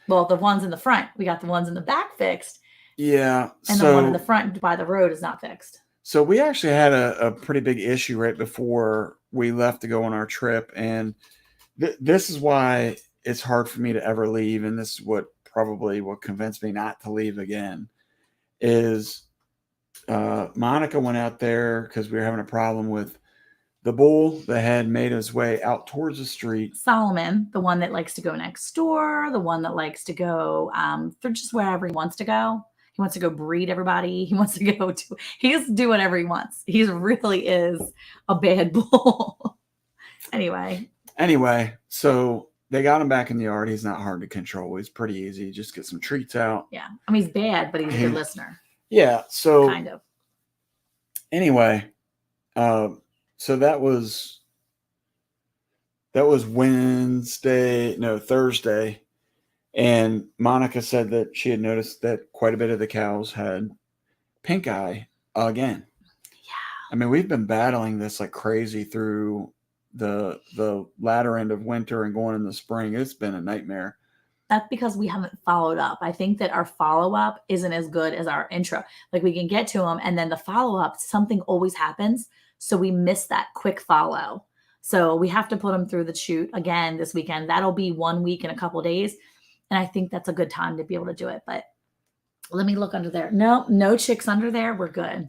Well, the ones in the front, we got the ones in the back fixed. Yeah. And the one in the front by the road is not fixed. So we actually had a pretty big issue right before we left to go on our trip. And this is why it's hard for me to ever leave. And this is what convinced me not to leave again is Monica went out there because we were having a problem with the bull that had made his way out towards the street. Solomon, the one that likes to go next door, the one that likes to go for just wherever he wants to go. He wants to go breed everybody. He wants to go to, he just do whatever he wants. He really is a bad bull. Anyway, so they got him back in the yard. He's not hard to control. He's pretty easy. Just get some treats out. Yeah. He's bad, but he's a good listener. Yeah. So kind of. Anyway, so that was Thursday. And Monica said that she had noticed that quite a bit of the cows had pink eye again. Yeah. We've been battling this like crazy through the latter end of winter and going in the spring. It's been a nightmare. That's because we haven't followed up. I think that our follow-up isn't as good as our intro. Like we can get to them and then the follow-up, something always happens. So we miss that quick follow. So we have to put them through the chute again this weekend. That'll be 1 week and a couple of days. And I think that's a good time to be able to do it. But let me look under there. No chicks under there. We're good.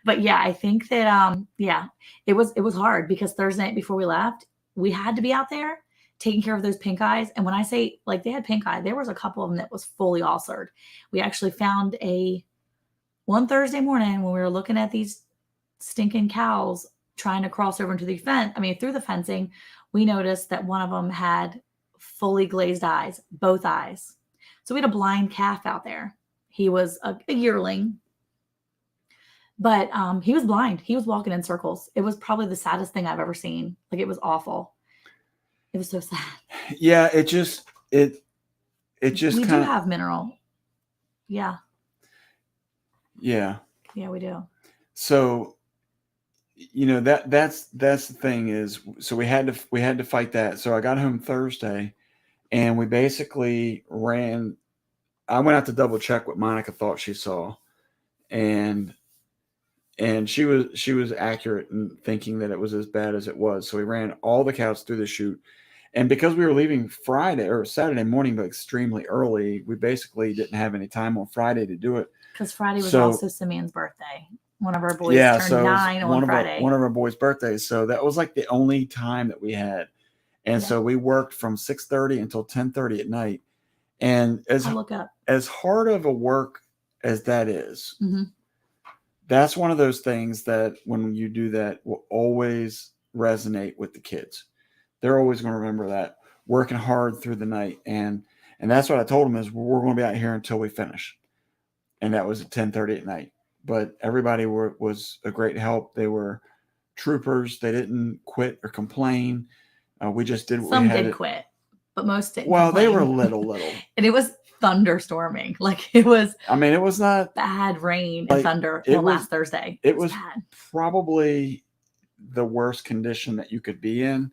But yeah, I think that, it was hard because Thursday night before we left, we had to be out there taking care of those pink eyes. And when I say like they had pink eye, there was a couple of them that was fully ulcered. We actually found one Thursday morning when we were looking at these stinking cows trying to cross over into the fence. Through the fencing, we noticed that one of them had fully glazed eyes, both eyes. So we had a blind calf out there. He was a yearling, But he was blind. He was walking in circles. It was probably the saddest thing I've ever seen. Like, it was awful. It was so sad. Yeah, it just We kind do of, have mineral. Yeah. yeah. Yeah, we do. So, that's the thing is, so we had to fight that. So I got home Thursday, and we basically ran. I went out to double check what Monica thought she saw, and she was accurate in thinking that it was as bad as it was. So we ran all the cows through the chute, and because we were leaving Friday or Saturday morning, but extremely early, we basically didn't have any time on Friday to do it. Because Friday was So also Simeon's birthday. One of our boys yeah, turned so it was 9 on Friday. one of our boys' birthdays. So that was like the only time that we had, and Yeah. so we worked from 6:30 until 10:30 at night. And I'll look up. as hard of a work as that is, Mhm. that's one of those things that when you do that will always resonate with the kids. They're always going to remember that, working hard through the night. And that's what I told them is we're going to be out here until we finish. And that was at 10:30 at night. But everybody was a great help. They were troopers. They didn't quit or complain. We just did what Some we had. did quit, but most didn't. Well, they complain. were little. And it was thunderstorming. Like, it was I mean, it was not bad rain Like, and thunder it was- last Thursday. it was bad. probably the worst condition that you could be in.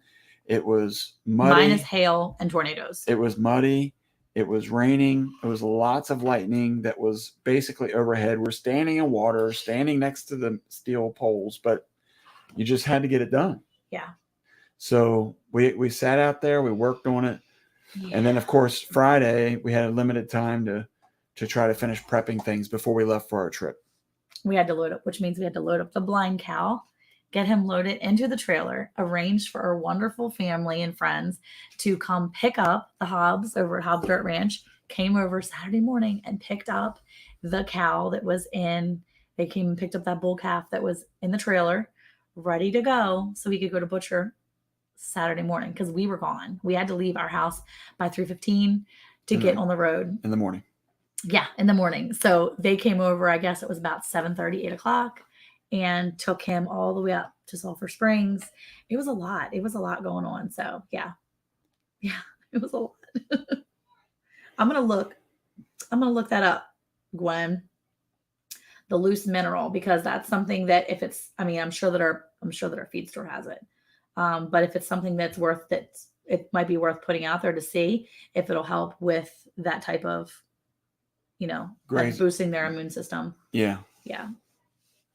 It was muddy. Minus hail and tornadoes. It was muddy. It was raining. It was lots of lightning that was basically overhead. We're standing in water, standing next to the steel poles, but you just had to get it done. Yeah. So we sat out there, we worked on it. Yeah. And then, of course, Friday, we had a limited time to try to finish prepping things before we left for our trip. We had to load up, which means we had to load up the blind cow, get him loaded into the trailer, arranged for our wonderful family and friends to come pick up the Hobbs over at Hobbs Dirt Ranch. Came over Saturday morning and picked up the cow that was they came and picked up that bull calf that was in the trailer, ready to go so we could go to butcher Saturday morning because we were gone. We had to leave our house by 3:15 to get on the road. In the morning. Yeah, in the morning. So they came over, I guess it was about 7:30, 8 o'clock, and took him all the way up to Sulphur Springs. It was a lot. It was a lot going on. So yeah, it was a lot. I'm gonna look that up, Gwen. The loose mineral, because that's something that if it's, I mean, I'm sure that our feed store has it. But if it's something that's it might be worth putting out there to see if it'll help with that type of, like boosting their immune system. Yeah. Yeah.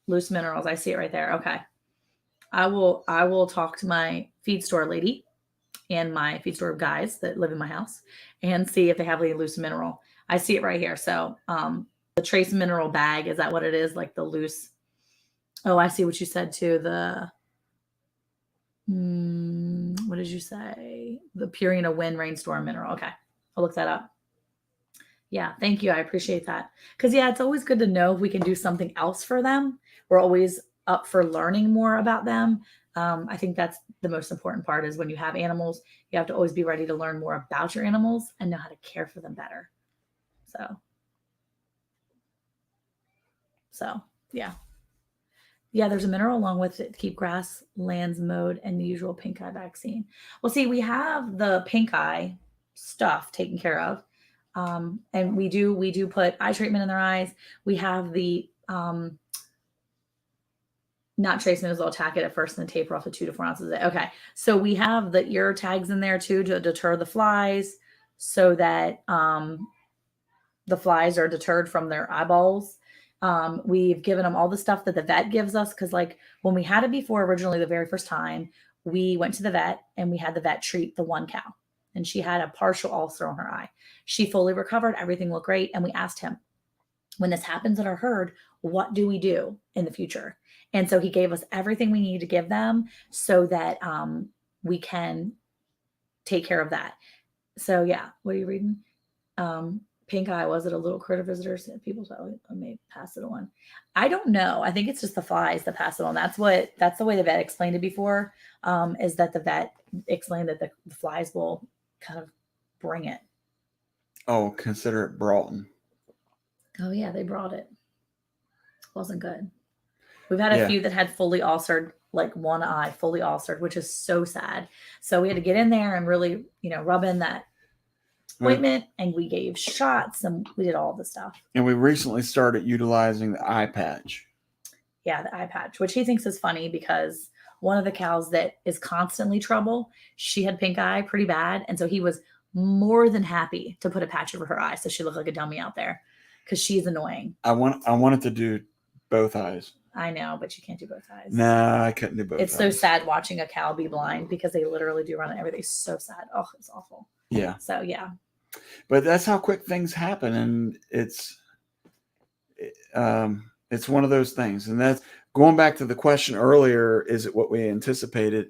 Loose minerals. I see it right there. Okay. I will talk to my feed store lady and my feed store guys that live in my house and see if they have any loose mineral. I see it right here. So, the trace mineral bag, is that what it is? Like the loose. Oh, I see what you said too. What did you say? The Purina Wind Rainstorm mineral. Okay. I'll look that up. Yeah. Thank you. I appreciate that. Because it's always good to know if we can do something else for them. We're always up for learning more about them. I think that's the most important part is when you have animals, you have to always be ready to learn more about your animals and know how to care for them better. So yeah. Yeah, there's a mineral along with it to keep grasslands mowed and the usual pink eye vaccine. Well, see, we have the pink eye stuff taken care of. And we do put eye treatment in their eyes. We have the not triamcinolone tack it at first and then taper off the 2 to 4 ounces. Okay. So we have the ear tags in there too to deter the flies so that the flies are deterred from their eyeballs. We've given them all the stuff that the vet gives us because, like, when we had it before, originally the very first time, we went to the vet and we had the vet treat the one cow, and she had a partial ulcer on her eye. She fully recovered. Everything looked great. And we asked him, when this happens in our herd, what do we do in the future? And so he gave us everything we need to give them so that we can take care of that. So yeah, what are you reading? Pink eye, was it a little critter visitors? People thought I may pass it on. I don't know. I think it's just the flies that pass it on. That's the way the vet explained it before, is that the vet explained that the flies will kind of bring it. Oh, consider it Broughton. Oh yeah, they brought it. Wasn't good. We've had a Yeah. few that had fully ulcered, like one eye fully ulcered, which is so sad. So we had to get in there and really, rub in that ointment, and we gave shots and we did all the stuff. And we recently started utilizing the eye patch. Yeah, the eye patch, which he thinks is funny because one of the cows that is constantly trouble, she had pink eye pretty bad. And so he was more than happy to put a patch over her eye so she looked like a dummy out there because she's annoying. I wanted to do both eyes. I know, but you can't do both eyes. Nah, I couldn't do both It's eyes. so sad watching a cow be blind because they literally do run everything's so sad. Oh, it's awful. Yeah. So yeah. But that's how quick things happen, and it's one of those things. And that's going back to the question earlier, is it what we anticipated?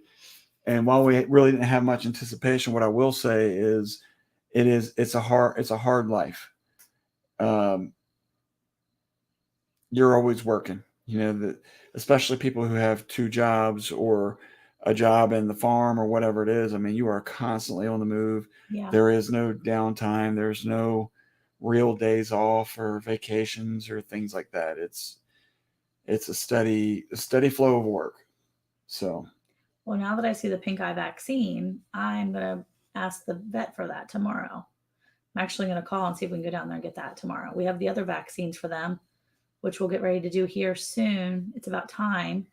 And while we really didn't have much anticipation, what I will say is it's a hard life. You're always working, especially people who have two jobs or a job in the farm or whatever it is. I mean, you are constantly on the move. Yeah. There is no downtime. There's no real days off or vacations or things like that. It's a steady flow of work. So, well, now that I see the pink eye vaccine, I'm going to ask the vet for that tomorrow. I'm actually going to call and see if we can go down there and get that tomorrow. We have the other vaccines for them, which we'll get ready to do here soon. It's about time.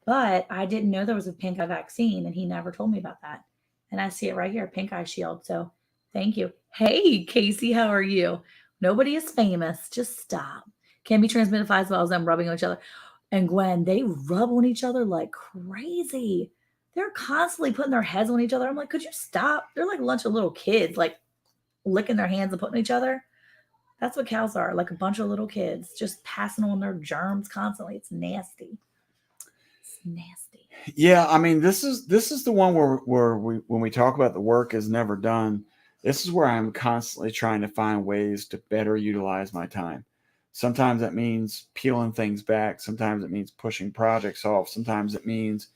But I didn't know there was a pink eye vaccine, and he never told me about that. And I see it right here, pink eye shield. So thank you. Hey, Casey, how are you? Nobody is famous. Just stop. Can be transmitted as well as them rubbing on each other. And Gwen, they rub on each other like crazy. They're constantly putting their heads on each other. I'm like, could you stop? They're like a bunch of little kids, like licking their hands and putting on each other. That's what cows are, like a bunch of little kids just passing on their germs constantly. It's nasty. It's nasty. Yeah, I mean, this is the one where we, when we talk about the work is never done, this is where I'm constantly trying to find ways to better utilize my time. Sometimes that means peeling things back. Sometimes it means pushing projects off. Sometimes it means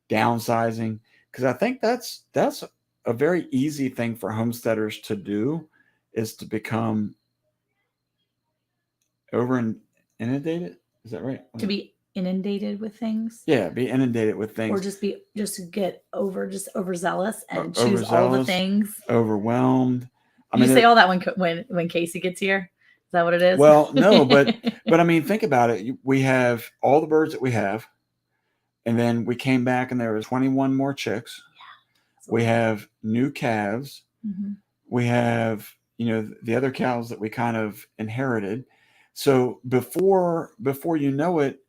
downsizing. Because I think that's a very easy thing for homesteaders to do, is to become inundated. Is that right? To be inundated with things? Yeah, be inundated with things. Or just get overzealous and choose all the things. Overwhelmed. You say all that when Casey gets here? Is that what it is? Well, no, but I mean, think about it. We have all the birds that we have, and then we came back and there was 21 more chicks. Yeah, we have new calves. Mm-hmm. We have, the other cows that we kind of inherited. So before you know it,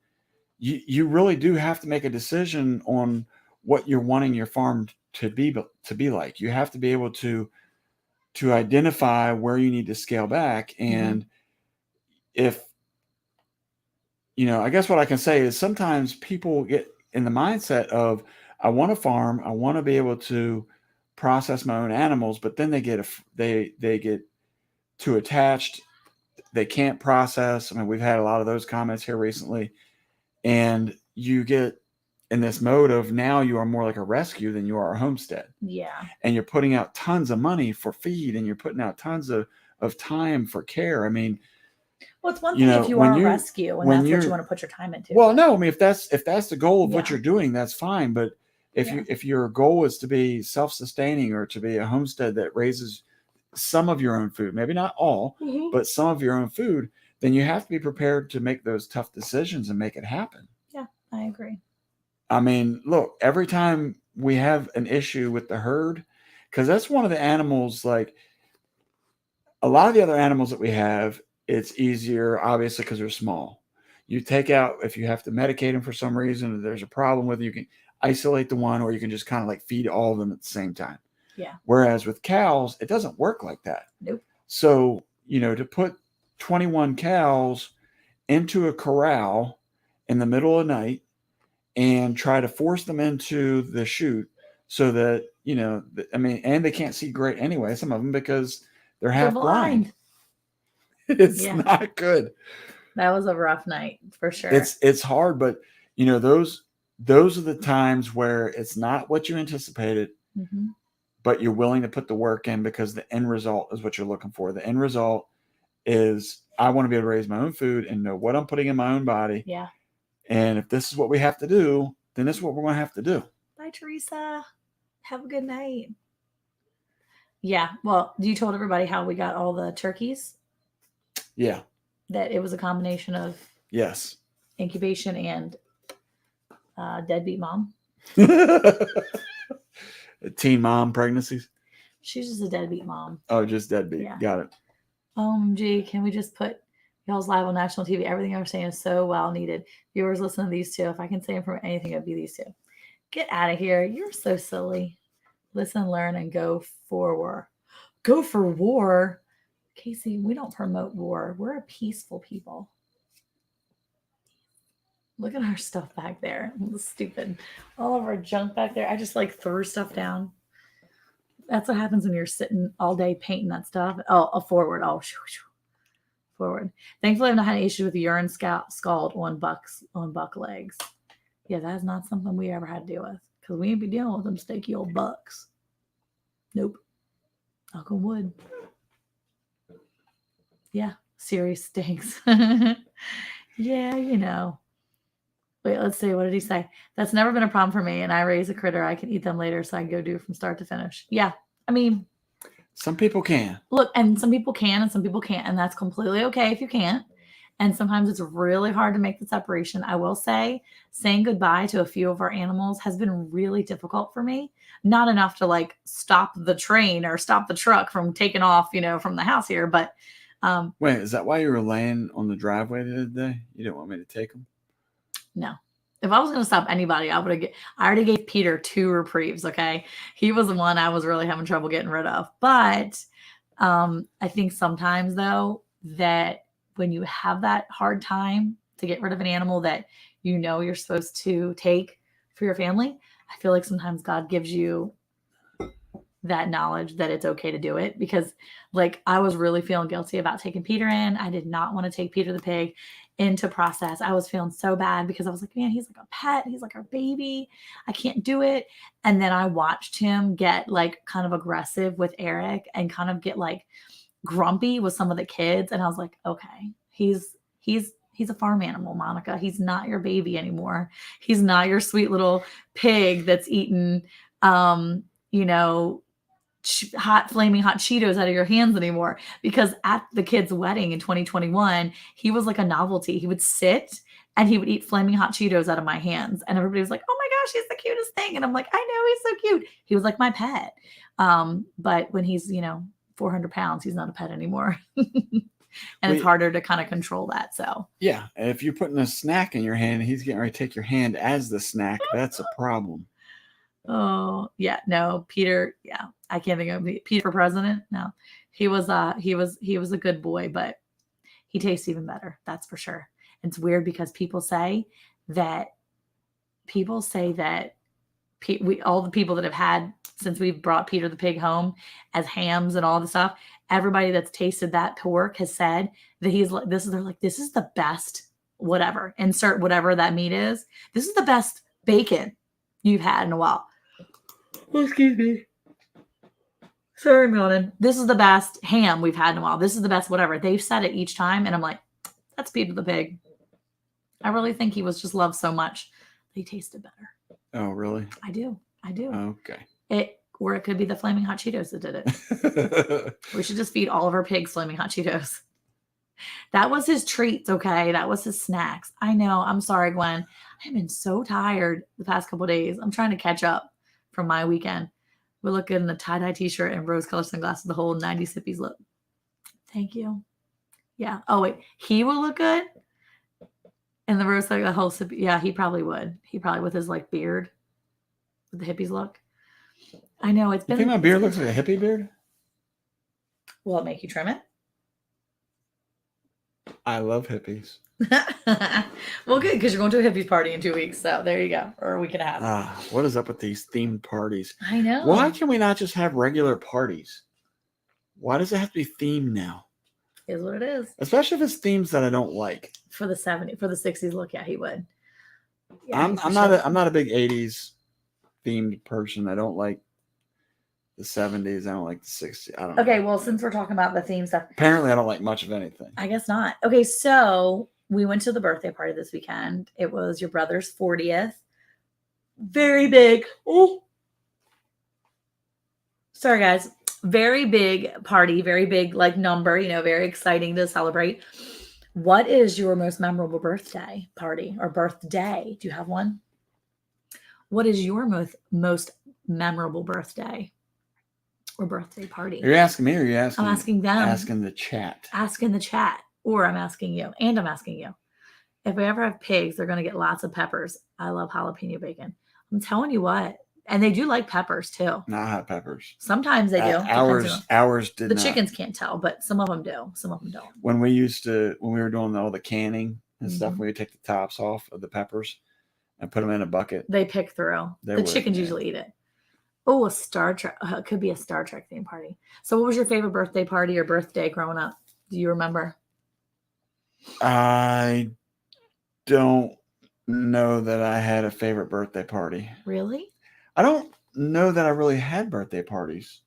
you really do have to make a decision on what you're wanting your farm to be like. You have to be able to identify where you need to scale back. And if, I guess what I can say is sometimes people get in the mindset of, I want to farm, I want to be able to process my own animals, but then they get too attached. They can't process. I mean, we've had a lot of those comments here recently, and you get in this mode of now you are more like a rescue than you are a homestead. Yeah. And you're putting out tons of money for feed, and you're putting out tons of time for care. I mean, well, it's one thing if you are a rescue and that's what you want to put your time into. Well, no, I mean, if that's the goal of what you're doing, that's fine. But if your goal is to be self-sustaining or to be a homestead that raises some of your own food, maybe not all, but some of your own food, then you have to be prepared to make those tough decisions and make it happen. Yeah, I agree. I mean, look, every time we have an issue with the herd, because that's one of the animals, like a lot of the other animals that we have, it's easier, obviously, because they're small. You take out, if you have to medicate them for some reason, if there's a problem with it, you can isolate the one, or you can just kind of like feed all of them at the same time. Yeah. Whereas with cows, it doesn't work like that. Nope. So, to put 21 cows into a corral in the middle of the night and try to force them into the chute so that, and they can't see great anyway, some of them, because they're half blind. It's not good. That was a rough night for sure. It's hard, but those are the times where it's not what you anticipated, but you're willing to put the work in because the end result is what you're looking for. The end result is, I want to be able to raise my own food and know what I'm putting in my own body. Yeah. And if this is what we have to do, then this is what we're going to have to do. Bye, Teresa. Have a good night. Yeah. Well, you told everybody how we got all the turkeys, Yeah. that it was a combination of Yes. incubation and deadbeat mom. Teen mom pregnancies. She's just a deadbeat mom. Oh, just deadbeat. Yeah. Got it. Gee, can we just put y'all's live on national TV? Everything I was saying is so well needed. Viewers, listen to these two. If I can say from anything, it'd be these two. Get out of here. You're so silly. Listen, learn, and go forward. Go for war. Casey, we don't promote war. We're a peaceful people. Look at our stuff back there. Stupid. All of our junk back there. I just like threw stuff down. That's what happens when you're sitting all day painting that stuff. Oh, forward. Oh, forward. Thankfully, I've not had any issues with urine scald on buck legs. Yeah, that's not something we ever had to deal with because we ain't be dealing with them steaky old bucks. Nope. Knock on wood. Yeah, Siri stinks. Yeah, you know. Wait, let's see. What did he say? That's never been a problem for me. And I raise a critter. I can eat them later, so I can go do it from start to finish. Yeah. I mean, some people can. Look, and some people can and some people can't. And that's completely okay if you can't. And sometimes it's really hard to make the separation. I will say, saying goodbye to a few of our animals has been really difficult for me. Not enough to like stop the train or stop the truck from taking off, from the house here. But wait, is that why you were laying on the driveway the other day? You didn't want me to take them? No. If I was going to stop anybody, I already gave Peter 2 reprieves. Okay. He was the one I was really having trouble getting rid of. But I think sometimes though, that when you have that hard time to get rid of an animal that you're supposed to take for your family, I feel like sometimes God gives you that knowledge that it's okay to do it, because like I was really feeling guilty about taking Peter in. I did not want to take Peter the pig into process. I was feeling so bad because I was like, man, he's like a pet. He's like our baby. I can't do it. And then I watched him get like kind of aggressive with Eric and kind of get like grumpy with some of the kids. And I was like, okay, he's a farm animal, Monica. He's not your baby anymore. He's not your sweet little pig that's eating, flaming hot Cheetos out of your hands anymore. Because at the kid's wedding in 2021, he was like a novelty. He would sit and he would eat flaming hot Cheetos out of my hands. And everybody was like, oh my gosh, he's the cutest thing. And I'm like, I know, he's so cute. He was like my pet. But when he's, 400 pounds, he's not a pet anymore. And it's harder to kind of control that. So yeah, if you're putting a snack in your hand and he's getting ready to take your hand as the snack, that's a problem. Oh yeah, no, Peter. Yeah, I can't think of Peter for president. No, he was a good boy, but he tastes even better. That's for sure. It's weird because people say that all the people that have had since we've brought Peter the pig home as hams and all the stuff, everybody that's tasted that pork has said that they're like, this is the best, whatever, insert whatever that meat is. This is the best bacon you've had in a while. Oh, excuse me. Sorry, Milton. This is the best ham we've had in a while. This is the best, whatever. They've said it each time. And I'm like, that's Peter the pig. I really think he was just loved so much. They tasted better. Oh, really? I do. Okay. Or it could be the flaming hot Cheetos that did it. We should just feed all of our pigs flaming hot Cheetos. That was his treats, okay? That was his snacks. I know. I'm sorry, Gwen. I've been so tired the past couple of days. I'm trying to catch up from my weekend. We look good in a tie-dye t-shirt and rose-colored sunglasses, the whole 90s hippies look. Thank you. Yeah. Oh, wait. He will look good in the rose-colored, the whole hippie. Yeah, he probably would. He probably with his like beard, with the hippies look. I know it's been. You think my beard looks like a hippie beard? Will it make you trim it? I love hippies. Well, good, because you're going to a hippies party in 2 weeks. So there you go. Or a week and a half. What is up with these themed parties? I know. Why can we not just have regular parties? Why does it have to be themed now? Is what it is. Especially if it's themes that I don't like. For the 60s look, yeah, he would. Yeah, I'm not a big 80s themed person. I don't like the 70s. I don't like the 60s. I don't know. Okay, well, since we're talking about the theme stuff. Apparently, I don't like much of anything. I guess not. Okay, so we went to the birthday party this weekend. It was your brother's 40th. Very big. Oh, sorry, guys. Very big party, very big like number, very exciting to celebrate. What is your most memorable birthday party or birthday? Do you have one? What is your most memorable birthday or birthday party? Are you asking me or are you asking? I'm asking them. Asking the chat. Asking the chat. Or I'm asking you. And I'm asking you. If we ever have pigs, they're going to get lots of peppers. I love jalapeno bacon. I'm telling you what. And they do like peppers too. Not hot peppers. Sometimes they do. Ours did the not. Chickens can't tell, but some of them do. Some of them don't. When we were doing all the canning and stuff, we would take the tops off of the peppers and put them in a bucket. They pick through. The chickens usually eat it. Oh, a Star Trek. It could be a Star Trek theme party. So what was your favorite birthday party or birthday growing up? Do you remember? I don't know that I had a favorite birthday party. Really? I don't know that I really had birthday parties.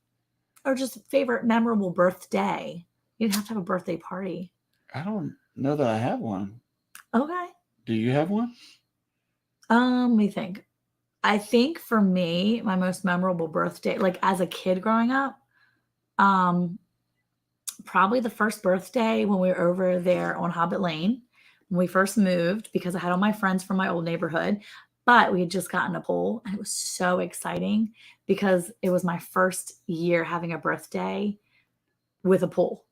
Or just favorite memorable birthday. You didn't have to have a birthday party. I don't know that I have one. Okay. Do you have one? Let me think. I think for me, my most memorable birthday, like as a kid growing up, probably the first birthday when we were over there on Hobbit Lane when we first moved, because I had all my friends from my old neighborhood, but we had just gotten a pool and it was so exciting because it was my first year having a birthday with a pool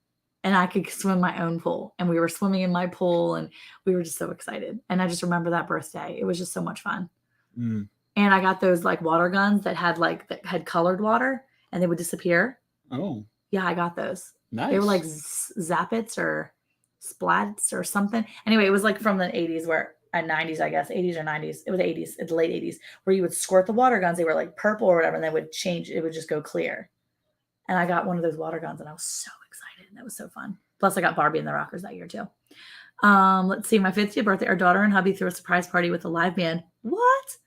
and I could swim my own pool and we were swimming in my pool and we were just so excited. And I just remember that birthday. It was just so much fun. Mm. And I got those like water guns that had colored water and they would disappear. Oh, yeah, I got those. nice. They were like Zappets or Splats or something. Anyway, it was like from the 80s or 90s, I guess, 80s or 90s. It was the 80s, the late 80s, where you would squirt the water guns. They were like purple or whatever, and they would change. It would just go clear. And I got one of those water guns, and I was so excited. That was so fun. Plus, I got Barbie and the Rockers that year, too. Let's see. My 50th birthday, our daughter and hubby threw a surprise party with a live band. What?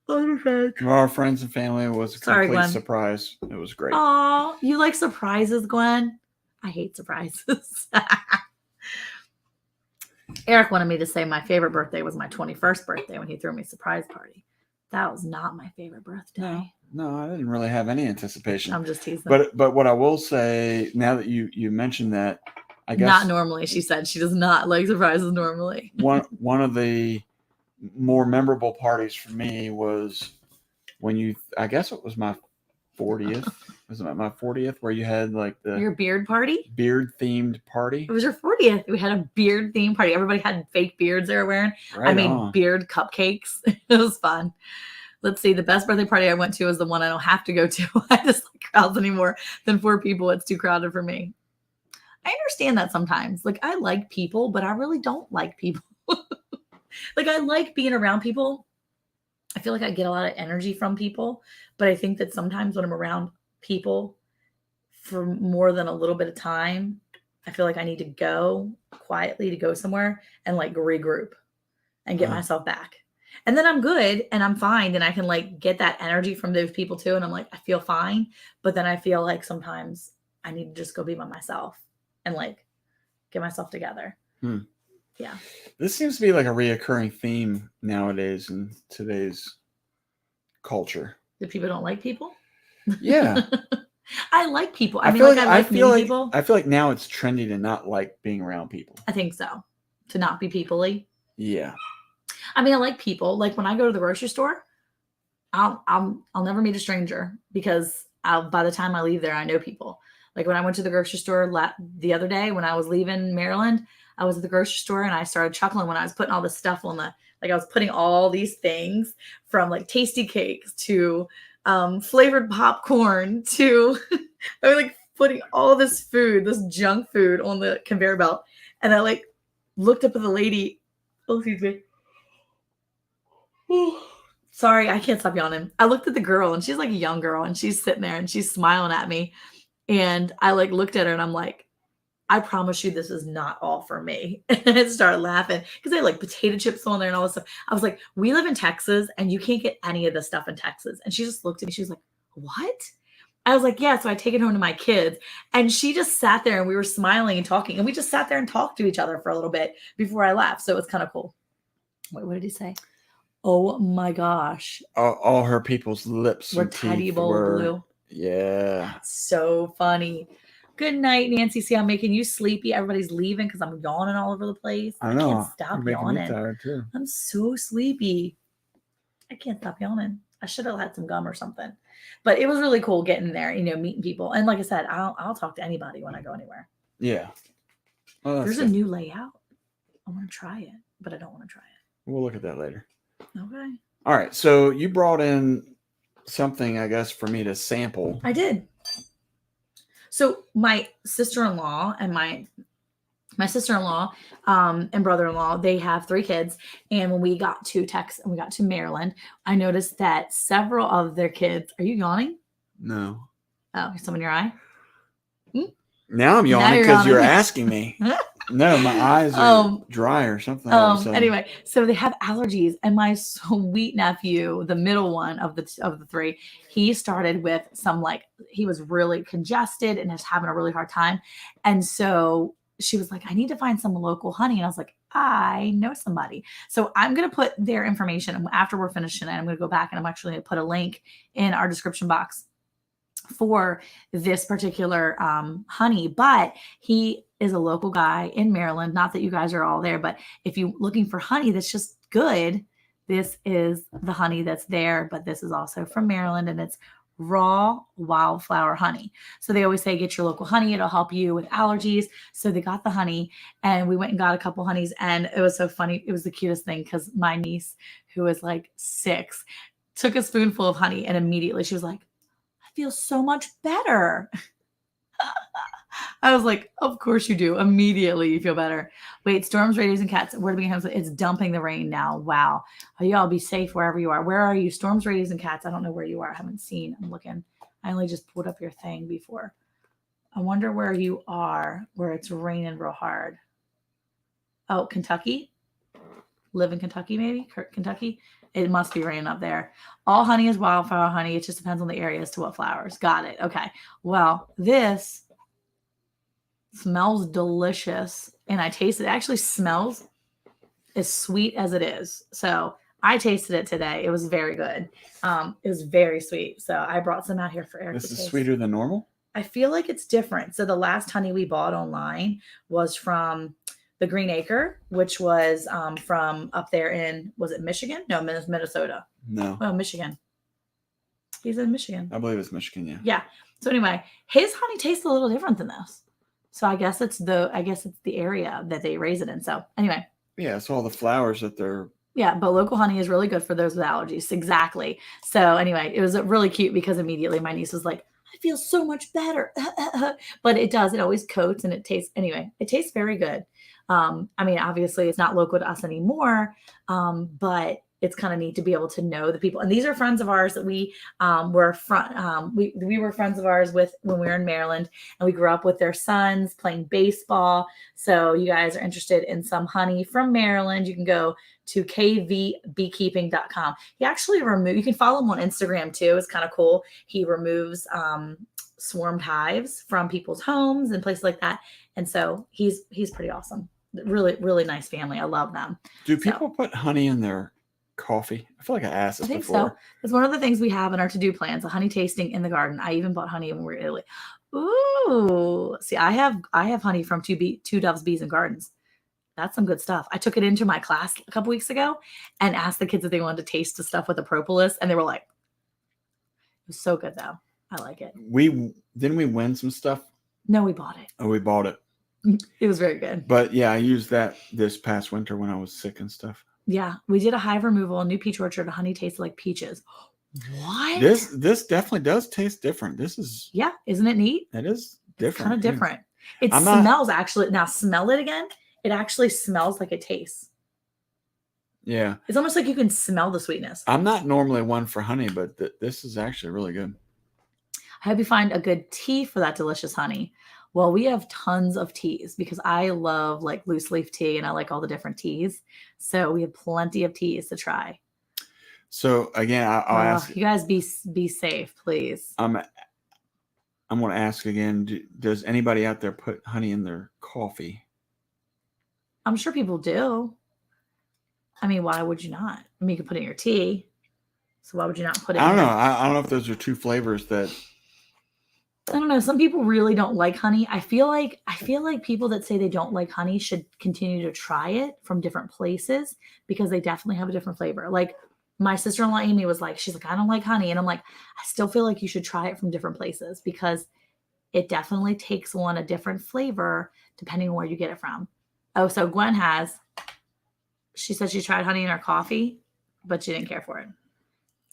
Our friends and family was a complete surprise. It was great. Oh, you like surprises, Gwen? I hate surprises. Eric wanted me to say my favorite birthday was my 21st birthday when he threw me a surprise party. That was not my favorite birthday. No, I didn't really have any anticipation. I'm just teasing. But what I will say, now that you mentioned that, I guess not normally. She said she does not like surprises normally. one of the more memorable parties for me was when I guess it was my 40th. Was it my 40th where you had like your beard party? Beard themed party. It was your 40th. We had a beard themed party. Everybody had fake beards they were wearing. Right I made beard cupcakes. It was fun. Let's see. The best birthday party I went to was the one I don't have to go to. I just like crowds anymore than 4 people. It's too crowded for me. I understand that sometimes. Like I like people, but I really don't like people. Like I like being around people. I feel like I get a lot of energy from people, but I think that sometimes when I'm around people for more than a little bit of time, I feel like I need to go quietly to go somewhere and like regroup and get myself back. And then I'm good and I'm fine. And I can like get that energy from those people too. And I'm like, I feel fine. But then I feel like sometimes I need to just go be by myself and like get myself together. Yeah. This seems to be like a reoccurring theme nowadays in today's culture. That people don't like people? Yeah. I like people. I feel like people. I feel like now it's trendy to not like being around people. I think so. To not be people-y. Yeah. I mean, I like people. Like when I go to the grocery store, I'll never meet a stranger because by the time I leave there, I know people. Like when I went to the grocery store the other day when I was leaving Maryland, I was at the grocery store and I started chuckling when I was putting all this stuff on I was putting all these things from like tasty cakes to flavored popcorn to I was like putting all this food, this junk food on the conveyor belt. And I like looked up at the lady. Oh, excuse me. Sorry, I can't stop yawning. I looked at the girl and she's like a young girl and she's sitting there and she's smiling at me. And I like looked at her and I'm like, I promise you this is not all for me. And I started laughing because they had like potato chips on there and all this stuff. I was like, we live in Texas and you can't get any of this stuff in Texas. And she just looked at me. She was like, what? I was like, yeah. So I take it home to my kids. And she just sat there and we were smiling and talking. And we just sat there and talked to each other for a little bit before I left. So it was kind of cool. Wait, what did he say? Oh my gosh. All her people's lips We're and teddy teeth bowl were. blue. Yeah. So funny. Good night, Nancy. See, I'm making you sleepy. Everybody's leaving because I'm yawning all over the place. I know. Can't stop You're making me yawning. tired too. I'm so sleepy. I can't stop yawning. I should have had some gum or something. But it was really cool getting there, meeting people. And like I said, I'll talk to anybody when I go anywhere. Yeah. Well, There's a new layout. I want to try it, but I don't want to try it. We'll look at that later. Okay. All right. So you brought in something, I guess, for me to sample. I did. So my sister-in-law and my sister-in-law and brother-in-law, they have 3 kids. And when we got to Texas and we got to Maryland, I noticed that several of their kids, are you yawning? No. Oh, some in your eye? Now I'm yawning because you're asking me. No, my eyes are dry or something. Anyway, so they have allergies, and my sweet nephew, the middle one of the 3, he started with some he was really congested and is having a really hard time, and so she was like, "I need to find some local honey," and I was like, "I know somebody." So I'm gonna put their information after we're finishing it. I'm gonna go back and I'm actually gonna put a link in our description box for this particular honey, but he is a local guy in Maryland. Not that you guys are all there, but if you're looking for honey that's just good, this is the honey that's there. But this is also from Maryland, and it's raw wildflower honey. So they always say, get your local honey. It'll help you with allergies. So they got the honey, and we went and got a couple honeys, and it was so funny. It was the cutest thing because my niece, who was like 6, took a spoonful of honey, and immediately she was like, I feel so much better. I was like, of course you do. Immediately you feel better. Wait, storms, radios, and cats. Where do we have? It's dumping the rain now. Wow. Oh, y'all be safe wherever you are. Where are you? Storms, radios, and cats. I don't know where you are. I haven't seen. I'm looking. I only just pulled up your thing before. I wonder where you are, where it's raining real hard. Oh, Kentucky? Live in Kentucky, maybe? Kentucky? It must be raining up there. All honey is wildflower honey. It just depends on the area as to what flowers. Got it. Okay. Well, this smells delicious, and I taste it. It actually smells as sweet as it is. So I tasted it today. It was very good. It was very sweet. So I brought some out here for Eric. This is sweeter than normal? I feel like it's different. So the last honey we bought online was from the Green Acre, which was from up there in, was it Michigan? No, Minnesota. No. Well, Michigan. He's in Michigan. I believe it's Michigan, yeah. Yeah. So anyway, his honey tastes a little different than this. So I guess it's the area that they raise it in. So anyway. Yeah, it's all the flowers that they're. Yeah, but local honey is really good for those with allergies. Exactly. So anyway, it was really cute because immediately my niece was like, I feel so much better. But it does. It always coats and it tastes, anyway, it tastes very good. I mean, obviously it's not local to us anymore, but it's kind of neat to be able to know the people. And these are friends of ours that we we were friends of ours with when we were in Maryland, and we grew up with their sons playing baseball. So you guys are interested in some honey from Maryland, you can go to kvbeekeeping.com. He actually you can follow him on Instagram too. It's kind of cool. He removes swarmed hives from people's homes and places like that. And so he's pretty awesome. Really, really nice family. I love them. Do people put honey in their coffee? I feel like I asked this before. So. It's one of the things we have in our to-do plans, a honey tasting in the garden. I even bought honey when we were in Italy. Ooh, see, I have honey from Two Doves Bees and Gardens. That's some good stuff. I took it into my class a couple weeks ago and asked the kids if they wanted to taste the stuff with the propolis, and they were like, it was so good though. I like it. Didn't we win some stuff? No, we bought it. Oh, we bought it. It was very good. But yeah, I used that this past winter when I was sick and stuff. Yeah, we did a hive removal, a new peach orchard. The honey tasted like peaches. What? This definitely does taste different. This is, yeah, isn't it neat? It is different. Kind of different. It smells actually. Now smell it again. It actually smells like it tastes. Yeah, it's almost like you can smell the sweetness. I'm not normally one for honey, but this is actually really good. I hope you find a good tea for that delicious honey. Well, we have tons of teas because I love like loose leaf tea and I like all the different teas. So we have plenty of teas to try. So again, I'll ask you guys be safe, please. I'm going to ask again. Does anybody out there put honey in their coffee? I'm sure people do. I mean, why would you not? I mean, you can put it in your tea. So why would you not put it I don't in know. I don't know if those are two flavors that. I don't know. Some people really don't like honey. I feel like people that say they don't like honey should continue to try it from different places because they definitely have a different flavor. Like my sister-in-law Amy was like, she's like, I don't like honey. And I'm like, I still feel like you should try it from different places because it definitely takes on a different flavor depending on where you get it from. Oh, so Gwen she said she tried honey in her coffee, but she didn't care for it.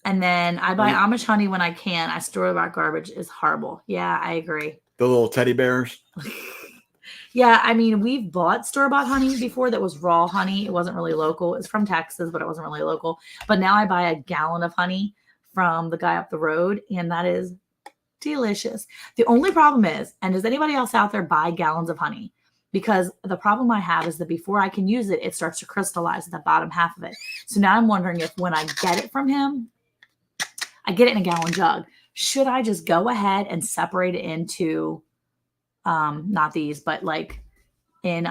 And then I buy Amish honey when I can. I store-bought garbage is horrible. Yeah, I agree. The little teddy bears. Yeah, I mean, we've bought store-bought honey before that was raw honey. It wasn't really local. It's from Texas, but it wasn't really local. But now I buy a gallon of honey from the guy up the road, and that is delicious. The only problem is, and does anybody else out there buy gallons of honey? Because the problem I have is that before I can use it, it starts to crystallize at the bottom half of it. So now I'm wondering if when I get it from him, I get it in a gallon jug. Should I just go ahead and separate it into, not these, but like in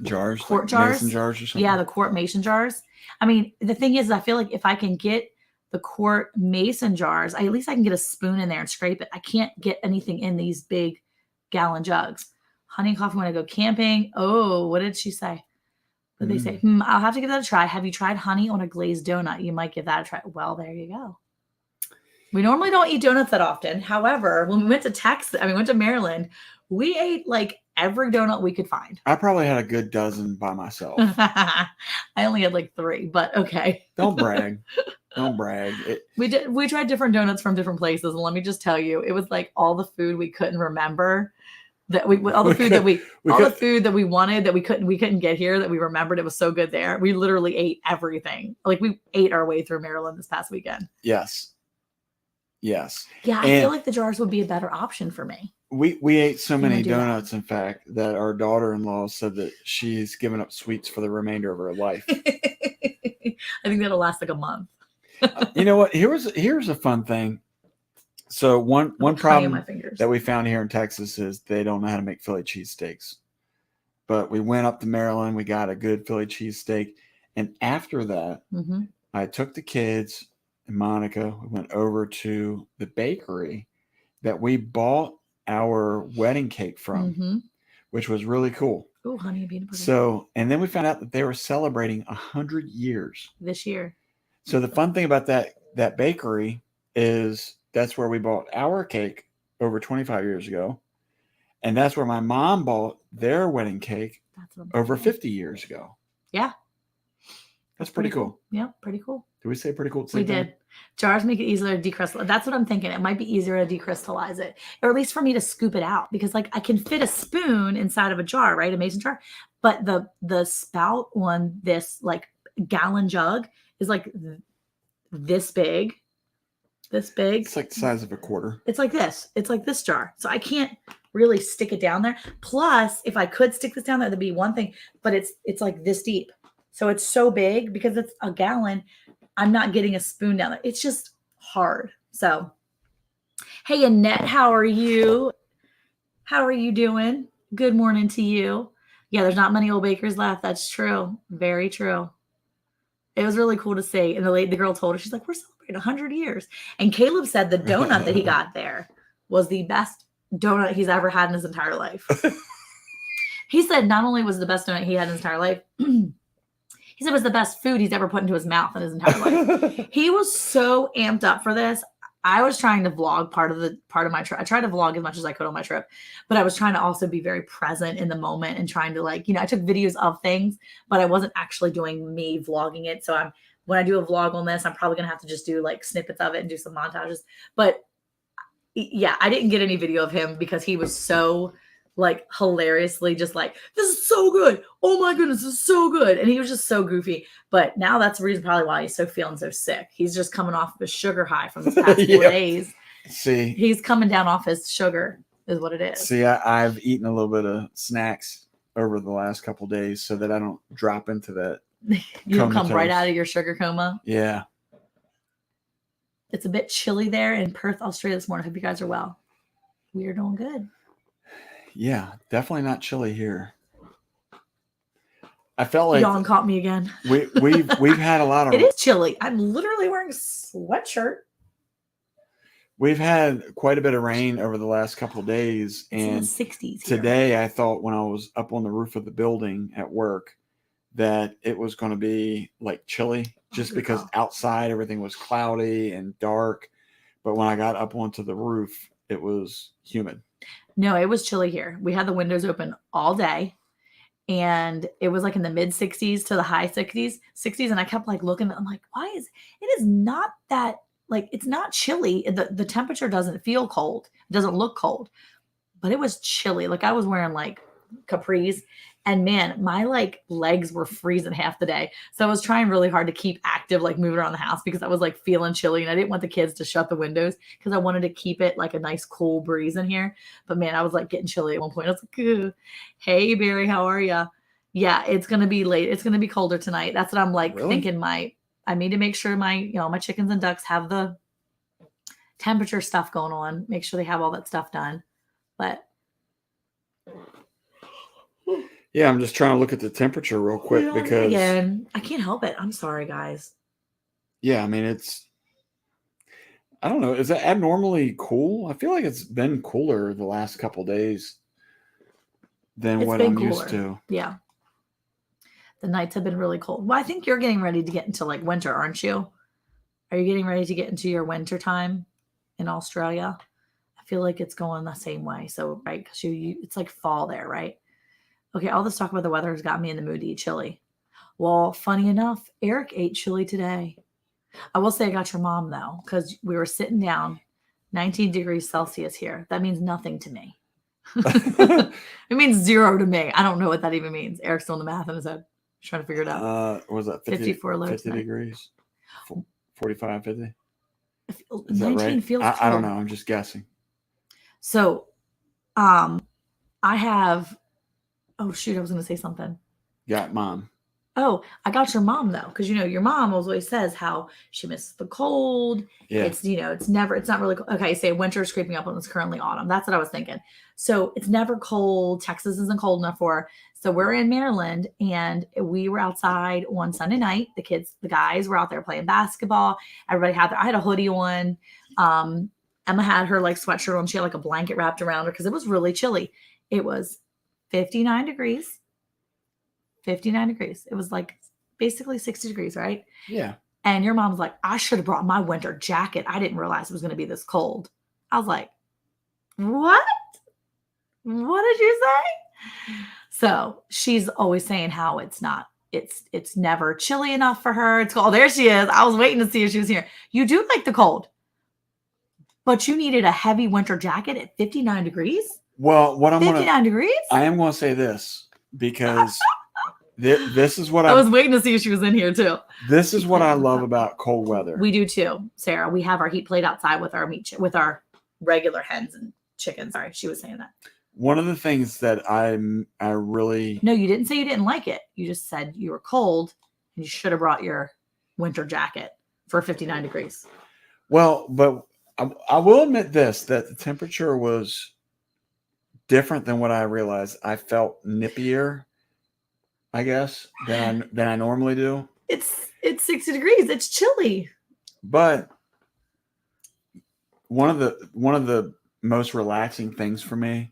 jars, quart like jars, mason jars or something? Yeah, the quart mason jars. I mean, the thing is, I feel like if I can get the quart mason jars, at least I can get a spoon in there and scrape it. I can't get anything in these big gallon jugs. Honey and coffee when I go camping. Oh, what did she say? What did they say? I'll have to give that a try. Have you tried honey on a glazed donut? You might give that a try. Well, there you go. We normally don't eat donuts that often. However, when we went to Maryland, we ate like every donut we could find. I probably had a good dozen by myself. I only had like 3, but okay. Don't brag. Don't brag. We tried different donuts from different places, and let me just tell you, it was like all the food we couldn't remember. All the food that we wanted that we couldn't get here that we remembered. It was so good there. We literally ate everything. Like we ate our way through Maryland this past weekend. Yes. Yeah, I feel like the jars would be a better option for me. We ate so many donuts, in fact, that our daughter-in-law said that she's given up sweets for the remainder of her life. I think that'll last like a month. You know what? Here's a fun thing. So one problem that we found here in Texas is they don't know how to make Philly cheesesteaks. But we went up to Maryland. We got a good Philly cheesesteak. And after that, I took the kids and Monica. We went over to the bakery that we bought our wedding cake from, which was really cool. Oh, honey and peanut butter. So, and then we found out that they were celebrating 100 years this year. So the fun thing about that bakery is that's where we bought our cake over 25 years ago. And that's where my mom bought their wedding cake over 50 years ago. Yeah. That's pretty cool. Yeah, pretty cool. Did we say pretty cool? We did. Jars make it easier to decrystallize. That's what I'm thinking. It might be easier to decrystallize it, or at least for me to scoop it out, because like I can fit a spoon inside of a jar, right? A mason jar. But the spout on this like gallon jug is like this big. It's like the size of a quarter. It's like this. It's like this jar. So I can't really stick it down there. Plus, if I could stick this down there, that'd be one thing. But it's like this deep. So it's so big because it's a gallon. I'm not getting a spoon down there. It's just hard. So, hey, Annette, how are you? How are you doing? Good morning to you. Yeah, there's not many old bakers left. That's true. Very true. It was really cool to see. And the girl told her, she's like, we're celebrating 100 years. And Caleb said the donut that he got there was the best donut he's ever had in his entire life. He said not only was it the best donut he had in his entire life, he said it was the best food he's ever put into his mouth in his entire life. He was so amped up for this. I was trying to vlog part of my trip. I tried to vlog as much as I could on my trip, but I was trying to also be very present in the moment and trying to I took videos of things, but I wasn't actually doing me vlogging it. So when I do a vlog on this, I'm probably going to have to just do like snippets of it and do some montages. But yeah, I didn't get any video of him because he was so like hilariously just like, this is so good. Oh my goodness, this is so good. And he was just so goofy. But now that's the reason probably why he's feeling so sick. He's just coming off of a sugar high from this past 4 days. See, he's coming down off his sugar is what it is. See, I've eaten a little bit of snacks over the last couple of days so that I don't drop into that. You don't come right out of your sugar coma. Yeah. It's a bit chilly there in Perth, Australia this morning. I hope you guys are well. We are doing good. Yeah, definitely not chilly here. I felt like Yawn caught me again. we've had a lot of It is chilly. I'm literally wearing a sweatshirt. we've had quite a bit of rain over the last couple of days, It's in the and 60s here. today I thought when I was up on the roof of the building at work that it was going to be like chilly just good because call. outside everything was cloudy and dark. But when I got up onto the roof, it was humid. No, it was chilly here. We had the windows open all day, and it was like in the mid 60s to the high 60s. And I kept like looking, I'm like, why is it is not that, like, it's not chilly. The temperature doesn't feel cold. It doesn't look cold, but it was chilly. Like I was wearing like capris, and man, my like legs were freezing half the day. So I was trying really hard to keep active, like moving around the house, because I was like feeling chilly, and I didn't want the kids to shut the windows because I wanted to keep it like a nice cool breeze in here. But man, I was like getting chilly at one point. I was like, "Ugh. Hey Barry, how are you?" Yeah, it's gonna be late. It's gonna be colder tonight. That's what I'm like Really? thinking. I need to make sure my chickens and ducks have the temperature stuff going on. Make sure they have all that stuff done. But Yeah, I'm just trying to look at the temperature real quick yawn because again, I can't help it. I'm sorry, guys. yeah, I mean I don't know, is that abnormally cool? I feel like it's been cooler the last couple days than It's what been I'm used cooler. to. Yeah. The nights have been really cold. Well, I think you're getting ready to get into like winter, aren't you? Are you getting ready to get into your winter time in Australia? I feel like it's going the same way. So, right, because it's like fall there, right? Okay, all this talk about the weather has got me in the mood to eat chili. Well, funny enough, Eric ate chili today. I will say I got your mom though, because we were sitting down, 19 degrees Celsius here. That means nothing to me. It means 0 to me. I don't know what that even means. Eric's doing the math in his head. He's trying to figure it out. What was that 50, 54 low 50 tonight. degrees? 45, 50? Is 19 that right? feels I don't cold. know. I'm just guessing. So, I have. Oh shoot! I was going to say something. Got mom. Oh, I got your mom though, because your mom always says how she misses the cold. Yeah. It's it's not really cold. Okay, say winter is creeping up and it's currently autumn. That's what I was thinking. So it's never cold. Texas isn't cold enough for her. So we're in Maryland, and we were outside one Sunday night. The guys were out there playing basketball. Everybody I had a hoodie on. Emma had her like sweatshirt on. She had like a blanket wrapped around her because it was really chilly. It was 59 degrees. 59 degrees. It was like basically 60 degrees, right? Yeah. And your mom's like, I should have brought my winter jacket. I didn't realize it was going to be this cold. I was like, what? What did you say? So she's always saying how it's never chilly enough for her. It's cold. There she is. I was waiting to see if she was here. You do like the cold, but you needed a heavy winter jacket at 59 degrees? Well, what I'm 59 degrees? I am going to say this because this is what I was waiting to see if she was in here too. This is what I love about cold weather. We do too, Sarah. We have our heat plate outside with our regular hens and chickens. Sorry, she was saying that. One of the things that I really No, you didn't say you didn't like it. You just said you were cold and you should have brought your winter jacket for 59 degrees. Well, but I will admit that the temperature was different than what I realized. I felt nippier, I guess, than I normally do. It's 60 degrees. It's chilly. But one of the most relaxing things for me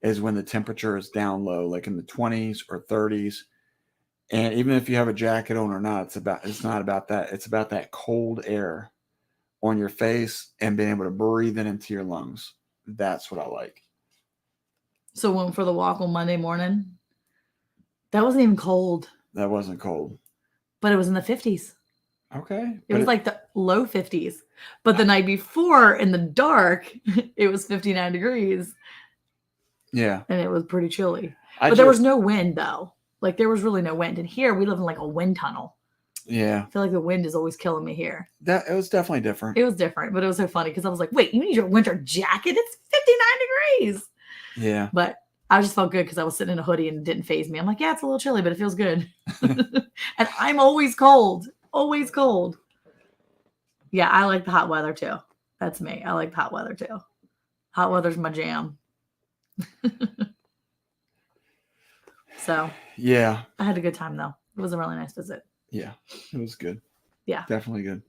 is when the temperature is down low, like in the 20s or 30s. And even if you have a jacket on or not, it's not about that. It's about that cold air on your face and being able to breathe it into your lungs. That's what I like. So went for the walk on Monday morning. That wasn't even cold. That wasn't cold. But it was in the 50s. Okay. It was like the low 50s. But the night before in the dark, it was 59 degrees. Yeah. And it was pretty chilly. But there was no wind though. Like there was really no wind. And here we live in like a wind tunnel. Yeah. I feel like the wind is always killing me here. It was definitely different. It was different, but it was so funny because I was like, wait, you need your winter jacket? It's 59 degrees. Yeah. But I just felt good because I was sitting in a hoodie and it didn't faze me. I'm like, yeah, it's a little chilly, but it feels good. And I'm always cold. Always cold. Yeah, I like the hot weather too. That's me. I like the hot weather too. Hot weather's my jam. So Yeah. I had a good time though. It was a really nice visit. Yeah. It was good. Yeah. Definitely good.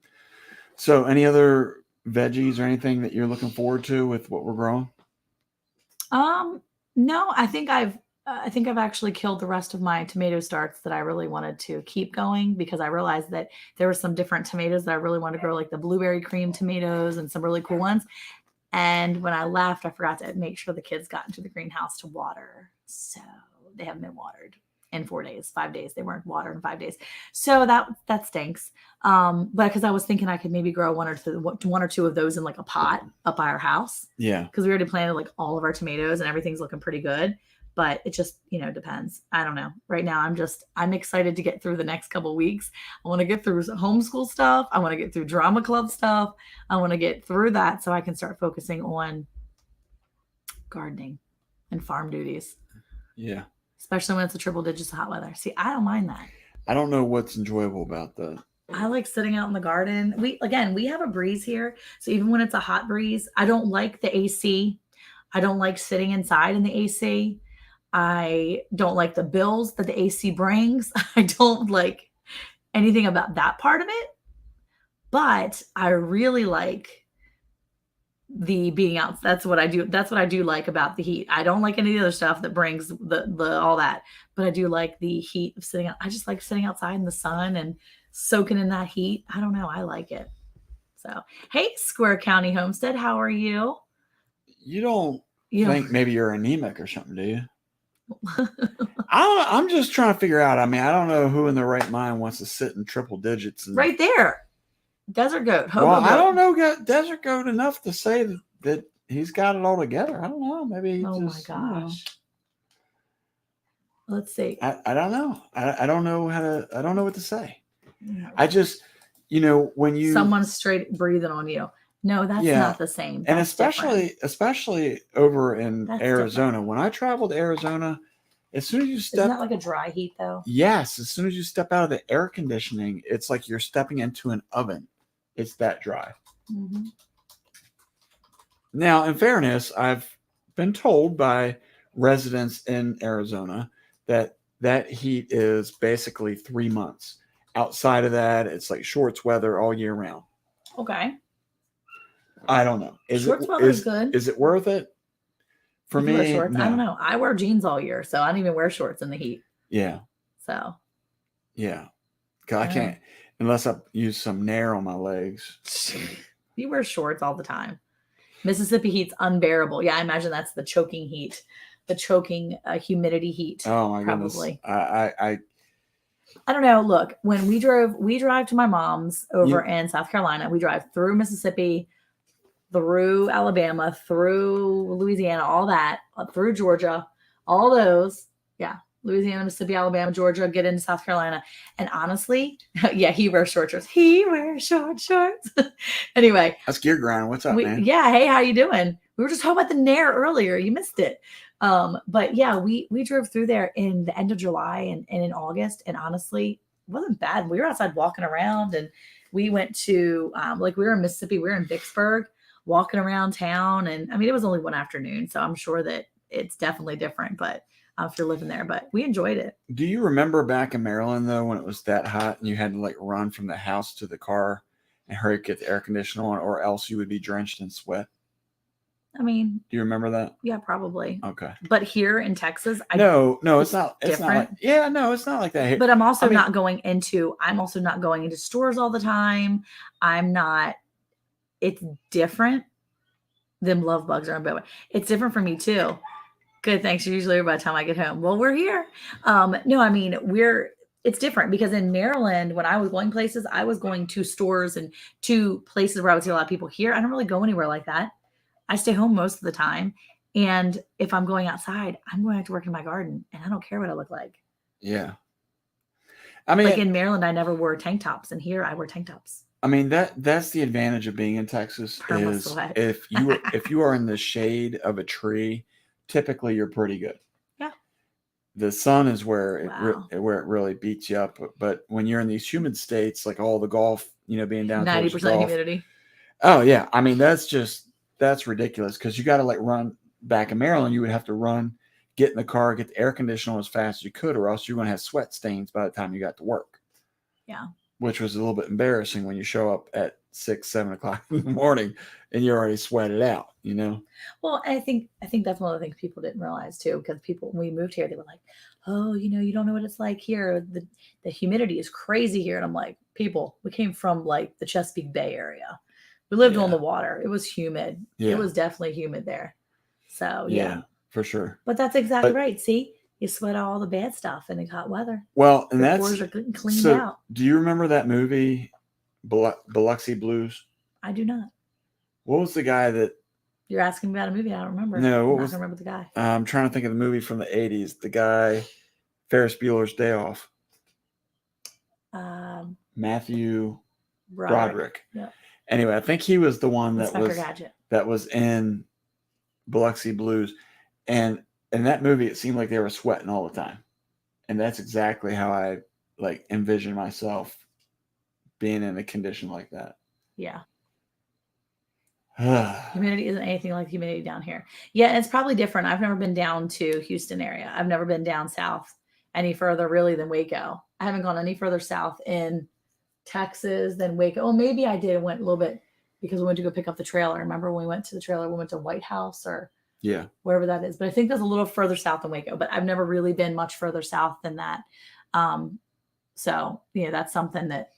So any other veggies or anything that you're looking forward to with what we're growing? No, I think I've actually killed the rest of my tomato starts that I really wanted to keep going because I realized that there were some different tomatoes that I really wanted to grow, like the blueberry cream tomatoes and some really cool ones. And when I left, I forgot to make sure the kids got into the greenhouse to water. So they haven't been watered in 4 days, 5 days. They weren't watered in 5 days. So that stinks. But because I was thinking I could maybe grow one or two of those in like a pot up by our house. Yeah. Because we already planted like all of our tomatoes and everything's looking pretty good. But it just, depends. I don't know. Right now, I'm excited to get through the next couple weeks. I want to get through homeschool stuff. I want to get through drama club stuff. I want to get through that so I can start focusing on gardening and farm duties. Yeah. Especially when it's a triple digits of hot weather. See, I don't mind that. I don't know what's enjoyable about that. I like sitting out in the garden. We have a breeze here. So even when it's a hot breeze, I don't like the AC. I don't like sitting inside in the AC. I don't like the bills that the AC brings. I don't like anything about that part of it. But I really like the being out. That's what I do. That's what I do like about the heat. I don't like any of the other stuff that brings the all that. But I do like the heat of sitting out. I just like sitting outside in the sun and soaking in that heat. I don't know. I like it. So, hey, Square County Homestead, how are you? You don't think maybe you're anemic or something, do you? I'm just trying to figure out. I mean, I don't know who in their right mind wants to sit in triple digits. Right there. Desert goat. Well, I don't know Desert Goat enough to say that he's got it all together. I don't know. Maybe my gosh. Let's see. I don't know. I don't know I don't know what to say. No. I just, when you someone's straight breathing on you. No, that's not the same. And that's especially over in Arizona. Different. When I traveled to Arizona, as soon as you step, isn't that like a dry heat though? Yes, as soon as you step out of the air conditioning, it's like you're stepping into an oven. It's that dry. Mm-hmm. Now, in fairness, I've been told by residents in Arizona that heat is basically 3 months. Outside of that, it's like shorts weather all year round. Okay. I don't know. Shorts weather is good. Is it worth it? For me, wear shorts? No. I don't know. I wear jeans all year, so I don't even wear shorts in the heat. Yeah. So. Yeah. I can't unless I use some Nair on my legs. You wear shorts all the time. Mississippi heat's unbearable. Yeah, I imagine that's the choking heat, the choking humidity heat. Oh my probably. Goodness. I don't know. Look, when we drive to my mom's over in South Carolina. We drive through Mississippi, through Alabama, through Louisiana, all that, through Georgia, all those. Yeah. Louisiana, Mississippi, Alabama, Georgia, get into South Carolina. And honestly, yeah, he wears short shorts. He wears short shorts. Anyway. That's Gear Grind. What's up, man? Yeah. Hey, how you doing? We were just talking about the Nair earlier. You missed it. But yeah, we drove through there in the end of July and in August. And honestly, it wasn't bad. We were outside walking around and we went to, we were in Mississippi, we were in Vicksburg walking around town. And I mean, it was only one afternoon. So I'm sure that it's definitely different, but if you're living there, but we enjoyed it. Do you remember back in Maryland though, when it was that hot and you had to like run from the house to the car and hurry to get the air conditioner on, or else you would be drenched in sweat? I mean, do you remember that? Yeah, probably. Okay. But here in Texas, no, it's not. It's different. It's not like that here. But I'm also not going into stores all the time. It's different. Them love bugs are a bit. It's different for me too. Good, thanks. You're usually here by the time I get home. Well, we're here. No, I mean, it's different because in Maryland, when I was going places, I was going to stores and to places where I would see a lot of people. Here, I don't really go anywhere like that. I stay home most of the time. And if I'm going outside, I'm going to work in my garden and I don't care what I look like. Yeah. I mean, like in Maryland, I never wore tank tops, and here I wear tank tops. I mean, that's the advantage of being in Texas is if you are in the shade of a tree, typically you're pretty good. Yeah. The sun is where it really beats you up. But when you're in these humid states, like all the Gulf, being down 90% humidity. Oh yeah. I mean, that's just that's ridiculous because you got to like run back in Maryland. You would have to run, get in the car, get the air conditioner as fast as you could, or else you're going to have sweat stains by the time you got to work. Yeah. Which was a little bit embarrassing when you show up at 6, 7 o'clock in the morning and you're already sweated out, you know? Well, I think that's one of the things people didn't realize too, because people when we moved here, they were like, "Oh, you don't know what it's like here. The humidity is crazy here." And I'm like, "People, we came from like the Chesapeake Bay area. We lived on Yeah. the water. It was humid. Yeah. It was definitely humid there." So yeah. For sure. But that's exactly right. See, you sweat out all the bad stuff in the hot weather. Well, and Your that's pores are getting cleaned so. out. Do you remember that movie, Biloxi Blues? I do not. What was the guy that? You're asking me about a movie. I don't remember. No, what I'm was? not gonna remember the guy. I'm trying to think of the movie from the 80s. The guy, Ferris Bueller's Day Off. Matthew Broderick. Yep. Anyway, I think he was the one that Inspector that was in Biloxi Blues, and in that movie, it seemed like they were sweating all the time, and that's exactly how I like envision myself being in a condition like that. Yeah. Humidity isn't anything like humidity down here. Yeah, it's probably different. I've never been down to Houston area. I've never been down south any further really than Waco. I haven't gone any further south in Texas than Waco. Oh, maybe I did. Went a little bit because we went to go pick up the trailer. Remember when we went to the trailer? We went to White House or wherever that is. But I think that's a little further south than Waco. But I've never really been much further south than that. So that's something that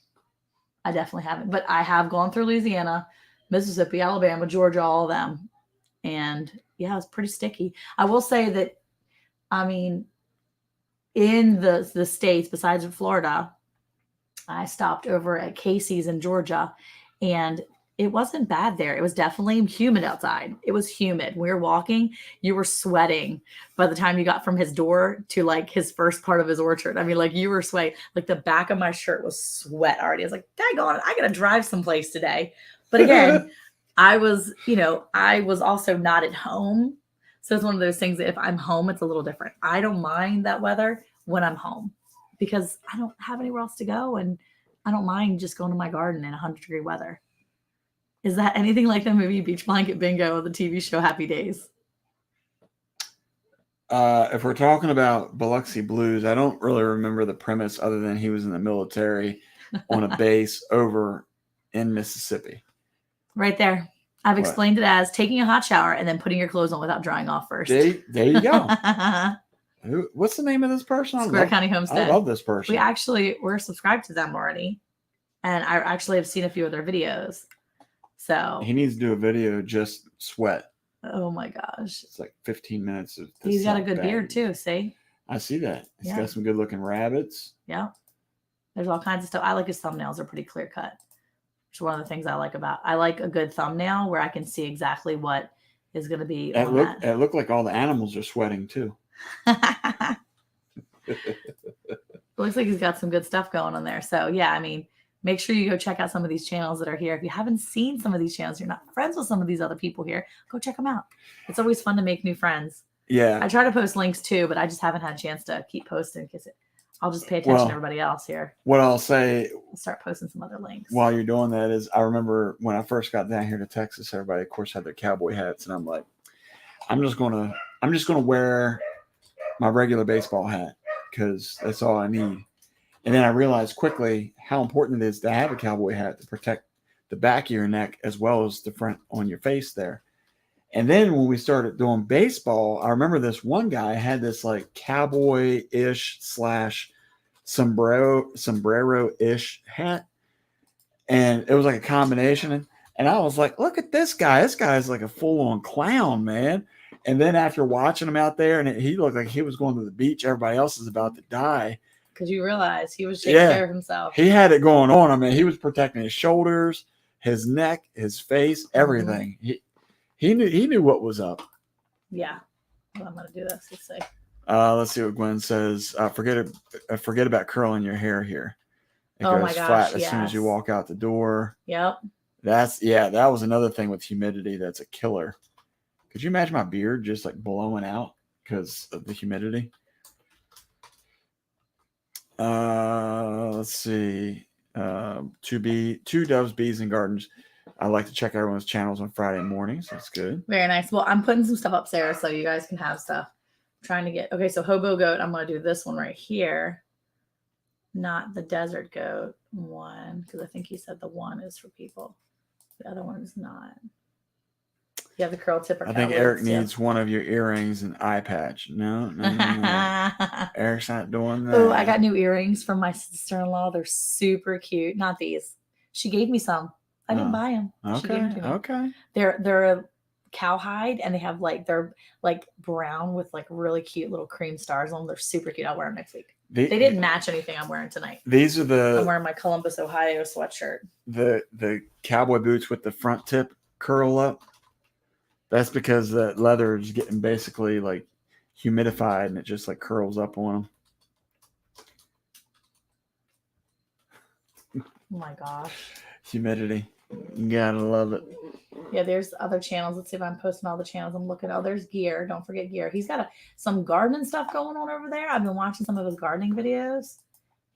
I definitely haven't. But I have gone through Louisiana, Mississippi, Alabama, Georgia, all of them. And yeah, it's pretty sticky. I will say that, I mean, in the states, besides Florida, I stopped over at Casey's in Georgia, and it wasn't bad there. It was definitely humid outside. It was humid. We were walking, you were sweating by the time you got from his door to like his first part of his orchard. I mean, like you were sweating, like the back of my shirt was sweat already. I was like, daggone it, I got to drive someplace today. But again, I was also not at home. So it's one of those things that if I'm home, it's a little different. I don't mind that weather when I'm home because I don't have anywhere else to go. And I don't mind just going to my garden in 100-degree weather. Is that anything like the movie Beach Blanket Bingo or the TV show Happy Days? If we're talking about Biloxi Blues, I don't really remember the premise other than he was in the military on a base over in Mississippi. Right there. I've explained it as taking a hot shower and then putting your clothes on without drying off first. There you go. What's the name of this person? Square County Homestead. I love this person. We're subscribed to them already. And I actually have seen a few of their videos. So he needs to do a video just sweat. Oh my gosh. It's like 15 minutes of this. He's got a good beard too, see? I see that. He's got some good looking rabbits. Yeah. There's all kinds of stuff. I like his thumbnails are pretty clear cut. Which is one of the things I like I like a good thumbnail where I can see exactly what is going to be. It looked like all the animals are sweating too. It looks like he's got some good stuff going on there. So yeah, I mean, make sure you go check out some of these channels that are here. If you haven't seen some of these channels, you're not friends with some of these other people here, go check them out. It's always fun to make new friends. Yeah. I try to post links too, but I just haven't had a chance to keep posting because I'll just pay attention to everybody else here. What I'll say, I'll start posting some other links. While you're doing that is I remember when I first got down here to Texas, everybody of course had their cowboy hats. And I'm like, I'm just gonna wear my regular baseball hat because that's all I need. And then I realized quickly how important it is to have a cowboy hat to protect the back of your neck as well as the front on your face there. And then when we started doing baseball, I remember this one guy had this like cowboy-ish / sombrero-ish hat. And it was like a combination. And I was like, look at this guy. This guy's like a full-on clown, man. And then after watching him out there, and he looked like he was going to the beach, everybody else is about to die. Because you realize he was taking care of himself. He had it going on. I mean, he was protecting his shoulders, his neck, his face, everything. Mm-hmm. He knew what was up. Yeah. Well, I'm going to do this. Let's see. Let's see what Gwen says. Forget about curling your hair here. It goes flat as soon as you walk out the door. Yep. That was another thing with humidity that's a killer. Could you imagine my beard just like blowing out because of the humidity? Let's see. Two doves, bees, and gardens. I like to check everyone's channels on Friday mornings. That's good. Very nice. Well, I'm putting some stuff upstairs so you guys can have stuff. I'm trying to get, okay, so hobo goat, I'm going to do this one right here. Not the desert goat one, because I think he said the one is for people. The other one is not. Yeah, the curl tip. I think Eric needs one of your earrings and eye patch. No. Eric's not doing that. Oh, I got new earrings from my sister-in-law. They're super cute. Not these. She gave me some. I didn't buy them. She gave them to me. Okay. They're a cowhide, and they have they're like brown with like really cute little cream stars on them. They're super cute. I'll wear them next week. They didn't match anything I'm wearing tonight. These are I'm wearing my Columbus, Ohio sweatshirt. The cowboy boots with the front tip curl up. That's because the leather is getting basically like humidified and it just like curls up on them. Oh my gosh. Humidity. You gotta love it. Yeah, there's other channels. Let's see if I'm posting all the channels. I'm looking. Oh, there's Gear. Don't forget Gear. He's got some gardening stuff going on over there. I've been watching some of his gardening videos.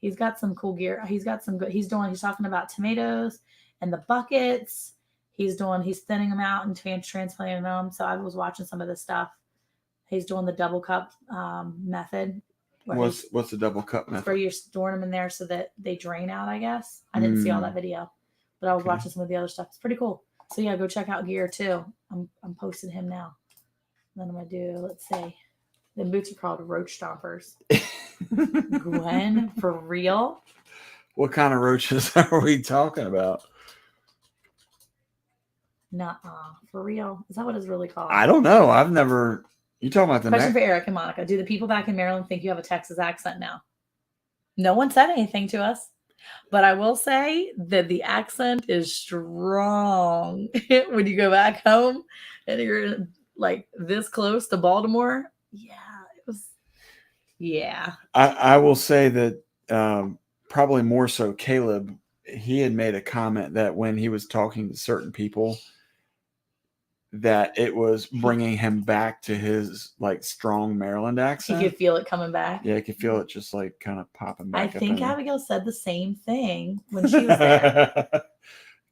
He's got some cool gear. He's got some good. He's talking about tomatoes and the buckets. He's thinning them out and transplanting them. So I was watching some of this stuff. He's doing the double cup method. What's the double cup method? Where you're storing them in there so that they drain out, I guess. I didn't see all that video, but I was watching some of the other stuff. It's pretty cool. So yeah, go check out Gear too. I'm posting him now. And then I'm gonna do, let's see. The boots are called Roach Stompers. Gwen, for real? What kind of roaches are we talking about? Nuh-uh. For real? Is that what it's really called? I don't know. I've never. You talking about the question for Eric and Monica? Do the people back in Maryland think you have a Texas accent now? No one said anything to us, but I will say that the accent is strong when you go back home and you're like this close to Baltimore. Yeah, it was. Yeah, I will say that probably more so Caleb. He had made a comment that when he was talking to certain people, that it was bringing him back to his like strong Maryland accent. You could feel it coming back. Yeah, you could feel it just like kind of popping back. I think Abigail said the same thing when she was there.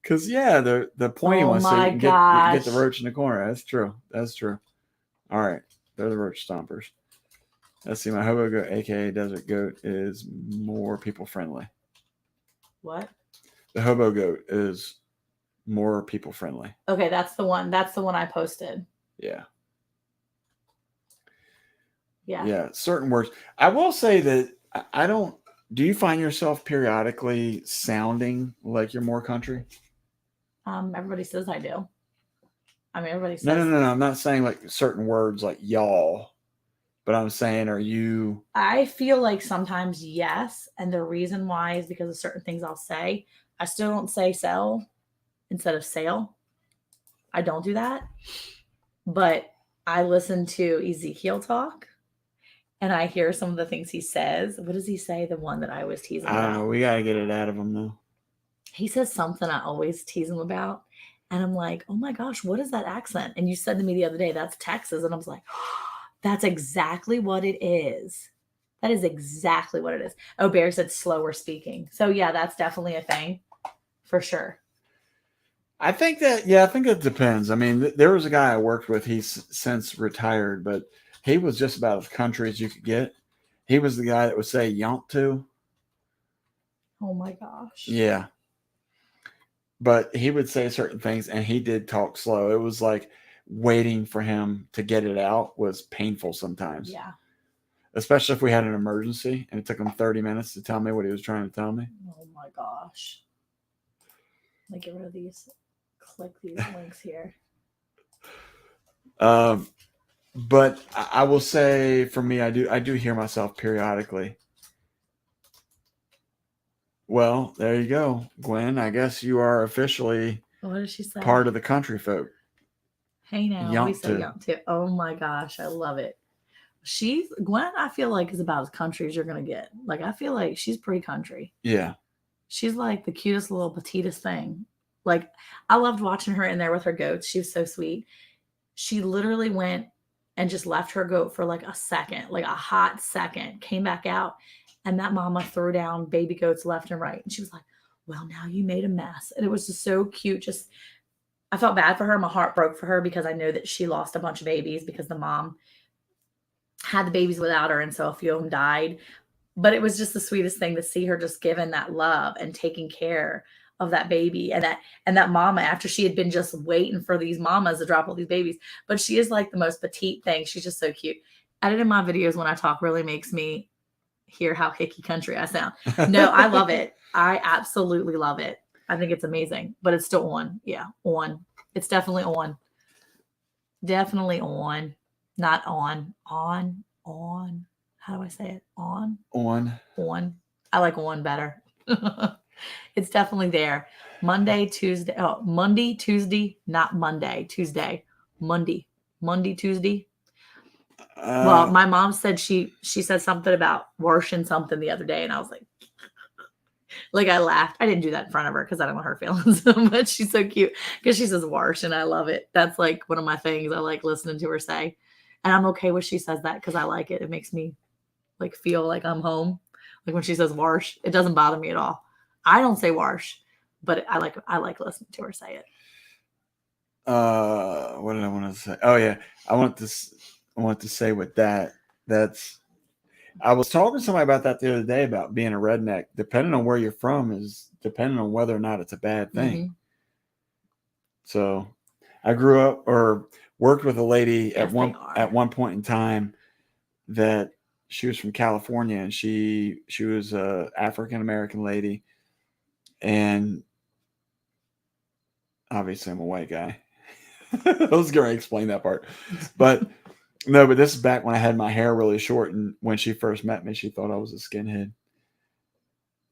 Because yeah, the pointy one, so you can get the roach in the corner. That's true. That's true. All right, they're the roach stompers. Let's see. My hobo goat, aka desert goat, is more people friendly. What? The hobo goat is more people friendly. Okay, that's the one. That's the one I posted. Yeah. Yeah. Yeah. Certain words. I will say that I don't. Do you find yourself periodically sounding like you're more country? Everybody says I do. I mean, everybody says. No. I'm not saying like certain words like y'all, but I'm saying, are you? I feel like sometimes yes, and the reason why is because of certain things I'll say. I still don't say sell instead of sale. I don't do that, but I listen to Ezekiel talk, and I hear some of the things he says. What does he say? The one that I always tease him about. I don't know. We got to get it out of him though. He says something I always tease him about. And I'm like, oh my gosh, what is that accent? And you said to me the other day, that's Texas. And I was like, oh, that's exactly what it is. That is exactly what it is. Oh, Bear said slower speaking. So yeah, that's definitely a thing for sure. I think it depends. I mean, there was a guy I worked with. He's since retired, but he was just about as country as you could get. He was the guy that would say "yont to." Oh my gosh. Yeah. But he would say certain things, and he did talk slow. It was like waiting for him to get it out was painful sometimes. Yeah. Especially if we had an emergency, and it took him 30 minutes to tell me what he was trying to tell me. Oh my gosh. Let me get rid of these. Click these links here. But I will say, for me, I do hear myself periodically. Well, there you go, Gwen. I guess you are officially what did she say? Part of the country folk. Hey now, we say yont too. Oh my gosh, I love it. Gwen, I feel like is about as country as you're gonna get. Like I feel like she's pretty country. Yeah. She's like the cutest little petitest thing. Like I loved watching her in there with her goats. She was so sweet. She literally went and just left her goat for like a second, like a hot second, came back out. And that mama threw down baby goats left and right. And she was like, well, now you made a mess. And it was just so cute. Just, I felt bad for her. My heart broke for her because I know that she lost a bunch of babies because the mom had the babies without her. And so a few of them died. But it was just the sweetest thing to see her just giving that love and taking care of that baby and that mama after she had been just waiting for these mamas to drop all these babies. But she is like the most petite thing. She's just so cute. Editing my videos when I talk really makes me hear how hicky country I sound. No, I love it. I absolutely love it. I think it's amazing, but it's still on. Yeah, on. It's definitely on. Definitely on. Not on. On. How do I say it? On. On. I like on better. It's definitely there. Monday, Tuesday. Oh, Monday, Tuesday, not Monday, Tuesday. Monday, Tuesday. Well, my mom said she said something about washing something the other day, and I was like I laughed. I didn't do that in front of her because I don't want her feeling so much. She's so cute because she says wash, and I love it. That's like one of my things I like listening to her say, and I'm okay when she says that because I like it. It makes me like feel like I'm home. Like when she says wash, it doesn't bother me at all. I don't say wash, but I like listening to her say it. What did I want to say? Oh yeah, I want to say with that's I was talking to somebody about that the other day about being a redneck. Depending on where you're from is depending on whether or not it's a bad thing. Mm-hmm. So I grew up or worked with a lady Yes, at one point in time that she was from California, and she was a African American lady, and obviously I'm a white guy. I was going to explain that part, but no, but this is back when I had my hair really short, and when she first met me, she thought I was a skinhead.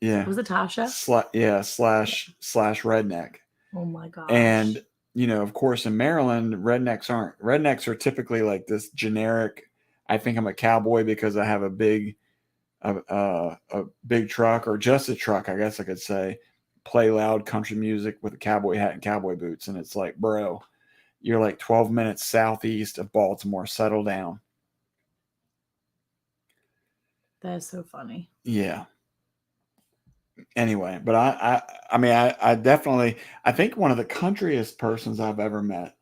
Yeah. Was it Tasha? Slash redneck. Oh my gosh. And of course, in Maryland, rednecks are typically like this generic. I think I'm a cowboy because I have a big truck, or just a truck, I guess I could say. Play loud country music with a cowboy hat and cowboy boots, and it's like, bro, you're like 12 minutes southeast of Baltimore. Settle down. That is so funny. Yeah. Anyway, but I definitely, I think one of the countryest persons I've ever met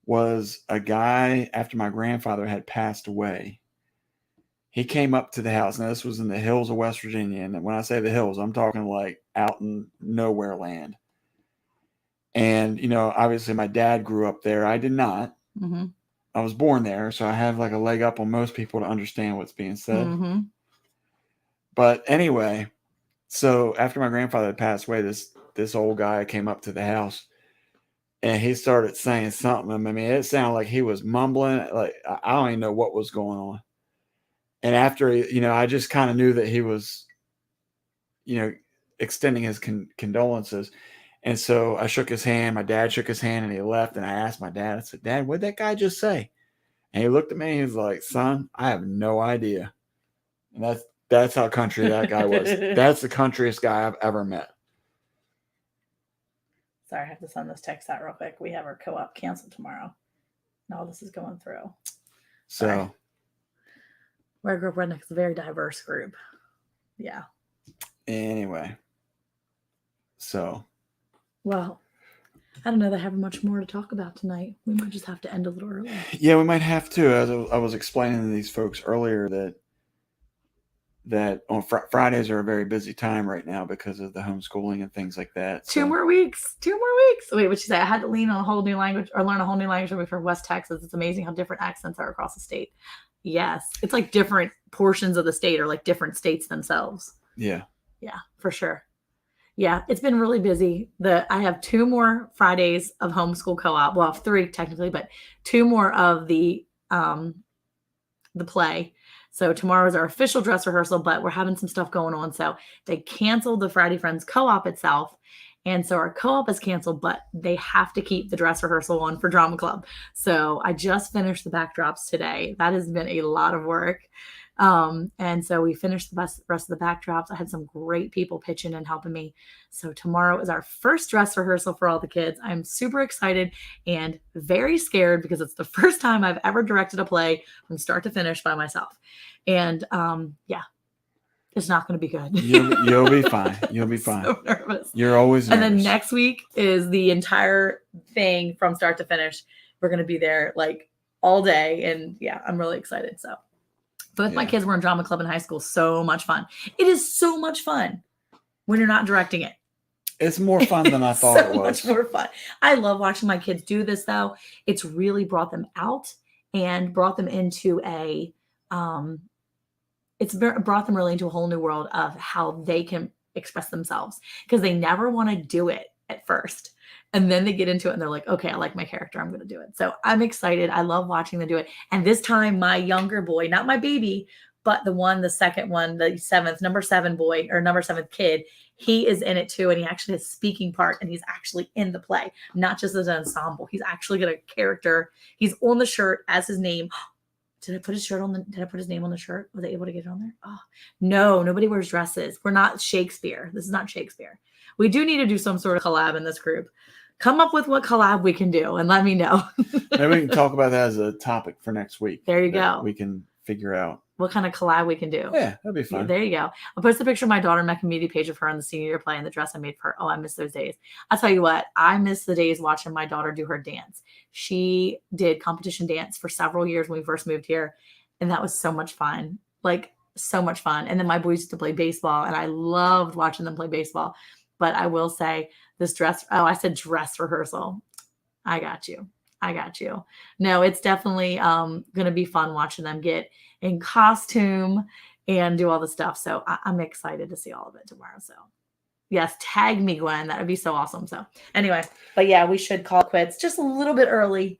was a guy after my grandfather had passed away. He came up to the house. Now, this was in the hills of West Virginia. And when I say the hills, I'm talking like out in nowhere land. And, obviously my dad grew up there. I did not. Mm-hmm. I was born there. So I have like a leg up on most people to understand what's being said. Mm-hmm. But anyway, so after my grandfather had passed away, this old guy came up to the house. And he started saying something. I mean, it sounded like he was mumbling. Like, I don't even know what was going on. And after, I just kind of knew that he was, extending his condolences. And so I shook his hand. My dad shook his hand, and he left. And I asked my dad, I said, Dad, what'd that guy just say? And he looked at me and he was like, son, I have no idea. And that's how country that guy was. That's the countryest guy I've ever met. Sorry, I have to send this text out real quick. We have our co-op canceled tomorrow. And all this is going through. So Rare Group Redneck is a very diverse group. Yeah. Anyway. So. Well, I don't know that I have much more to talk about tonight. We might just have to end a little early. Yeah, we might have to. As I was explaining to these folks earlier that on Fridays are a very busy time right now because of the homeschooling and things like that. So. 2 more weeks. Wait, what you say? I had to learn a whole new language for West Texas. It's amazing how different accents are across the state. Yes. It's like different portions of the state are like different states themselves. Yeah. Yeah, for sure. Yeah, it's been really busy. I have 2 more Fridays of homeschool co-op. Well, 3 technically, but 2 more of the play. So tomorrow is our official dress rehearsal, but we're having some stuff going on. So they canceled the Friday Friends co-op itself. And so our co-op is canceled, but they have to keep the dress rehearsal on for drama club. So I just finished the backdrops today. That has been a lot of work. And so we finished the rest of the backdrops. I had some great people pitching and helping me. So tomorrow is our first dress rehearsal for all the kids. I'm super excited and very scared because it's the first time I've ever directed a play from start to finish by myself. And, yeah, It's not going to be good. You'll be fine. You'll be I'm fine. so nervous. You're always And nervous. then next week is the entire thing from start to finish. We're going to be there like all day. And yeah, I'm really excited. So both my Yeah. kids were in drama club in high school. So much fun. It is so much fun when you're not directing it. It's more fun than I It's thought so it was. much more fun. I love watching my kids do this though. It's really brought them out and brought them into a brought them really into a whole new world of how they can express themselves because they never want to do it at first. And then they get into it and they're like, okay, I like my character. I'm going to do it. So I'm excited. I love watching them do it. And this time, my younger boy, not my baby, but the second one, the number 7 boy or number 7th kid, he is in it too. And he actually has a speaking part and he's actually in the play, not just as an ensemble. He's actually got a character. He's on the shirt as his name. Did I put his name on the shirt? Was I able to get it on there? Oh, no, nobody wears dresses. We're not Shakespeare. This is not Shakespeare. We do need to do some sort of collab in this group. Come up with what collab we can do and let me know. Maybe we can talk about that as a topic for next week. There you that go. We can figure out. What kind of collab we can do. Yeah, that'd be Yeah, fun. there you go. I'll post a picture of my daughter on my community page of her on the senior year play and the dress I made for her. Oh, I miss those days. I'll tell you what, I miss the days watching my daughter do her dance. She did competition dance for several years when we first moved here. And that was so much fun. Like so much fun. And then my boys used to play baseball and I loved watching them play baseball. But I will say this dress, I said dress rehearsal. I got you. No, it's definitely going to be fun watching them get in costume and do all the stuff. So I'm excited to see all of it tomorrow. So yes, tag me, Gwen. That would be so awesome. So anyway, but yeah, we should call it quits just a little bit early.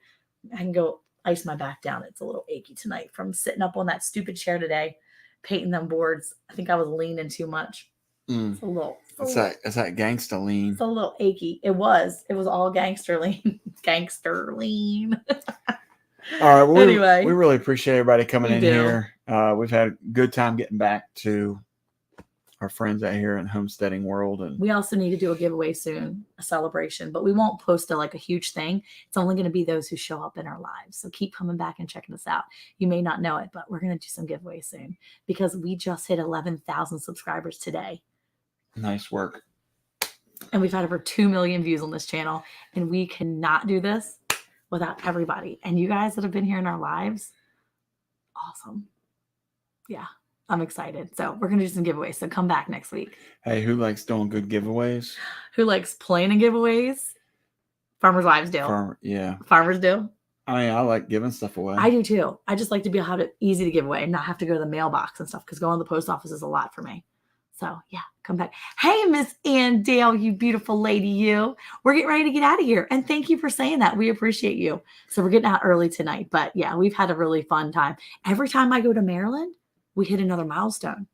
I can go ice my back down. It's a little achy tonight from sitting up on that stupid chair today, painting them boards. I think I was leaning too much. It's a little. It's that gangsta lean. It's a little achy. It was all gangster lean. Gangster lean. All right. Well, Anyway. we really appreciate everybody coming We in do. here. We've had a good time getting back to our friends out here in homesteading world. And We also need to do a giveaway soon, a celebration, but we won't post a huge thing. It's only going to be those who show up in our lives. So keep coming back and checking us out. You may not know it, but we're going to do some giveaways soon because we just hit 11,000 subscribers today. nice work. And we've had over 2 million views on this channel. And we cannot do this without everybody. And you guys that have been here in our lives, awesome. Yeah, I'm excited. So we're going to do some giveaways. So come back next week. Hey, who likes doing good giveaways? Who likes planning giveaways? Farmers' wives do. Yeah. Farmers do. I mean, I like giving stuff away. I do too. I just like to be easy to give away and not have to go to the mailbox and stuff because going to the post office is a lot for me. So yeah, come back. Hey, Miss Ann Dale, you beautiful lady, you. We're getting ready to get out of here. And thank you for saying that. We appreciate you. So we're getting out early tonight. But yeah, we've had a really fun time. Every time I go to Maryland, we hit another milestone.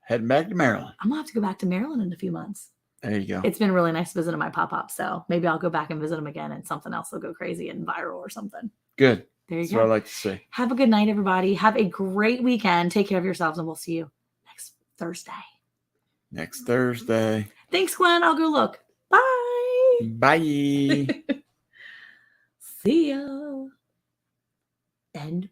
Heading back to Maryland. I'm going to have to go back to Maryland in a few months. There you go. It's been really nice visiting my pop-up. So maybe I'll go back and visit them again and something else will go crazy and viral or something. Good. There you That's go. what I like to see. Have a good night, everybody. Have a great weekend. Take care of yourselves, and we'll see you next Thursday. Next Thursday. Thanks, Gwen. I'll go look. Bye. Bye. See ya. End.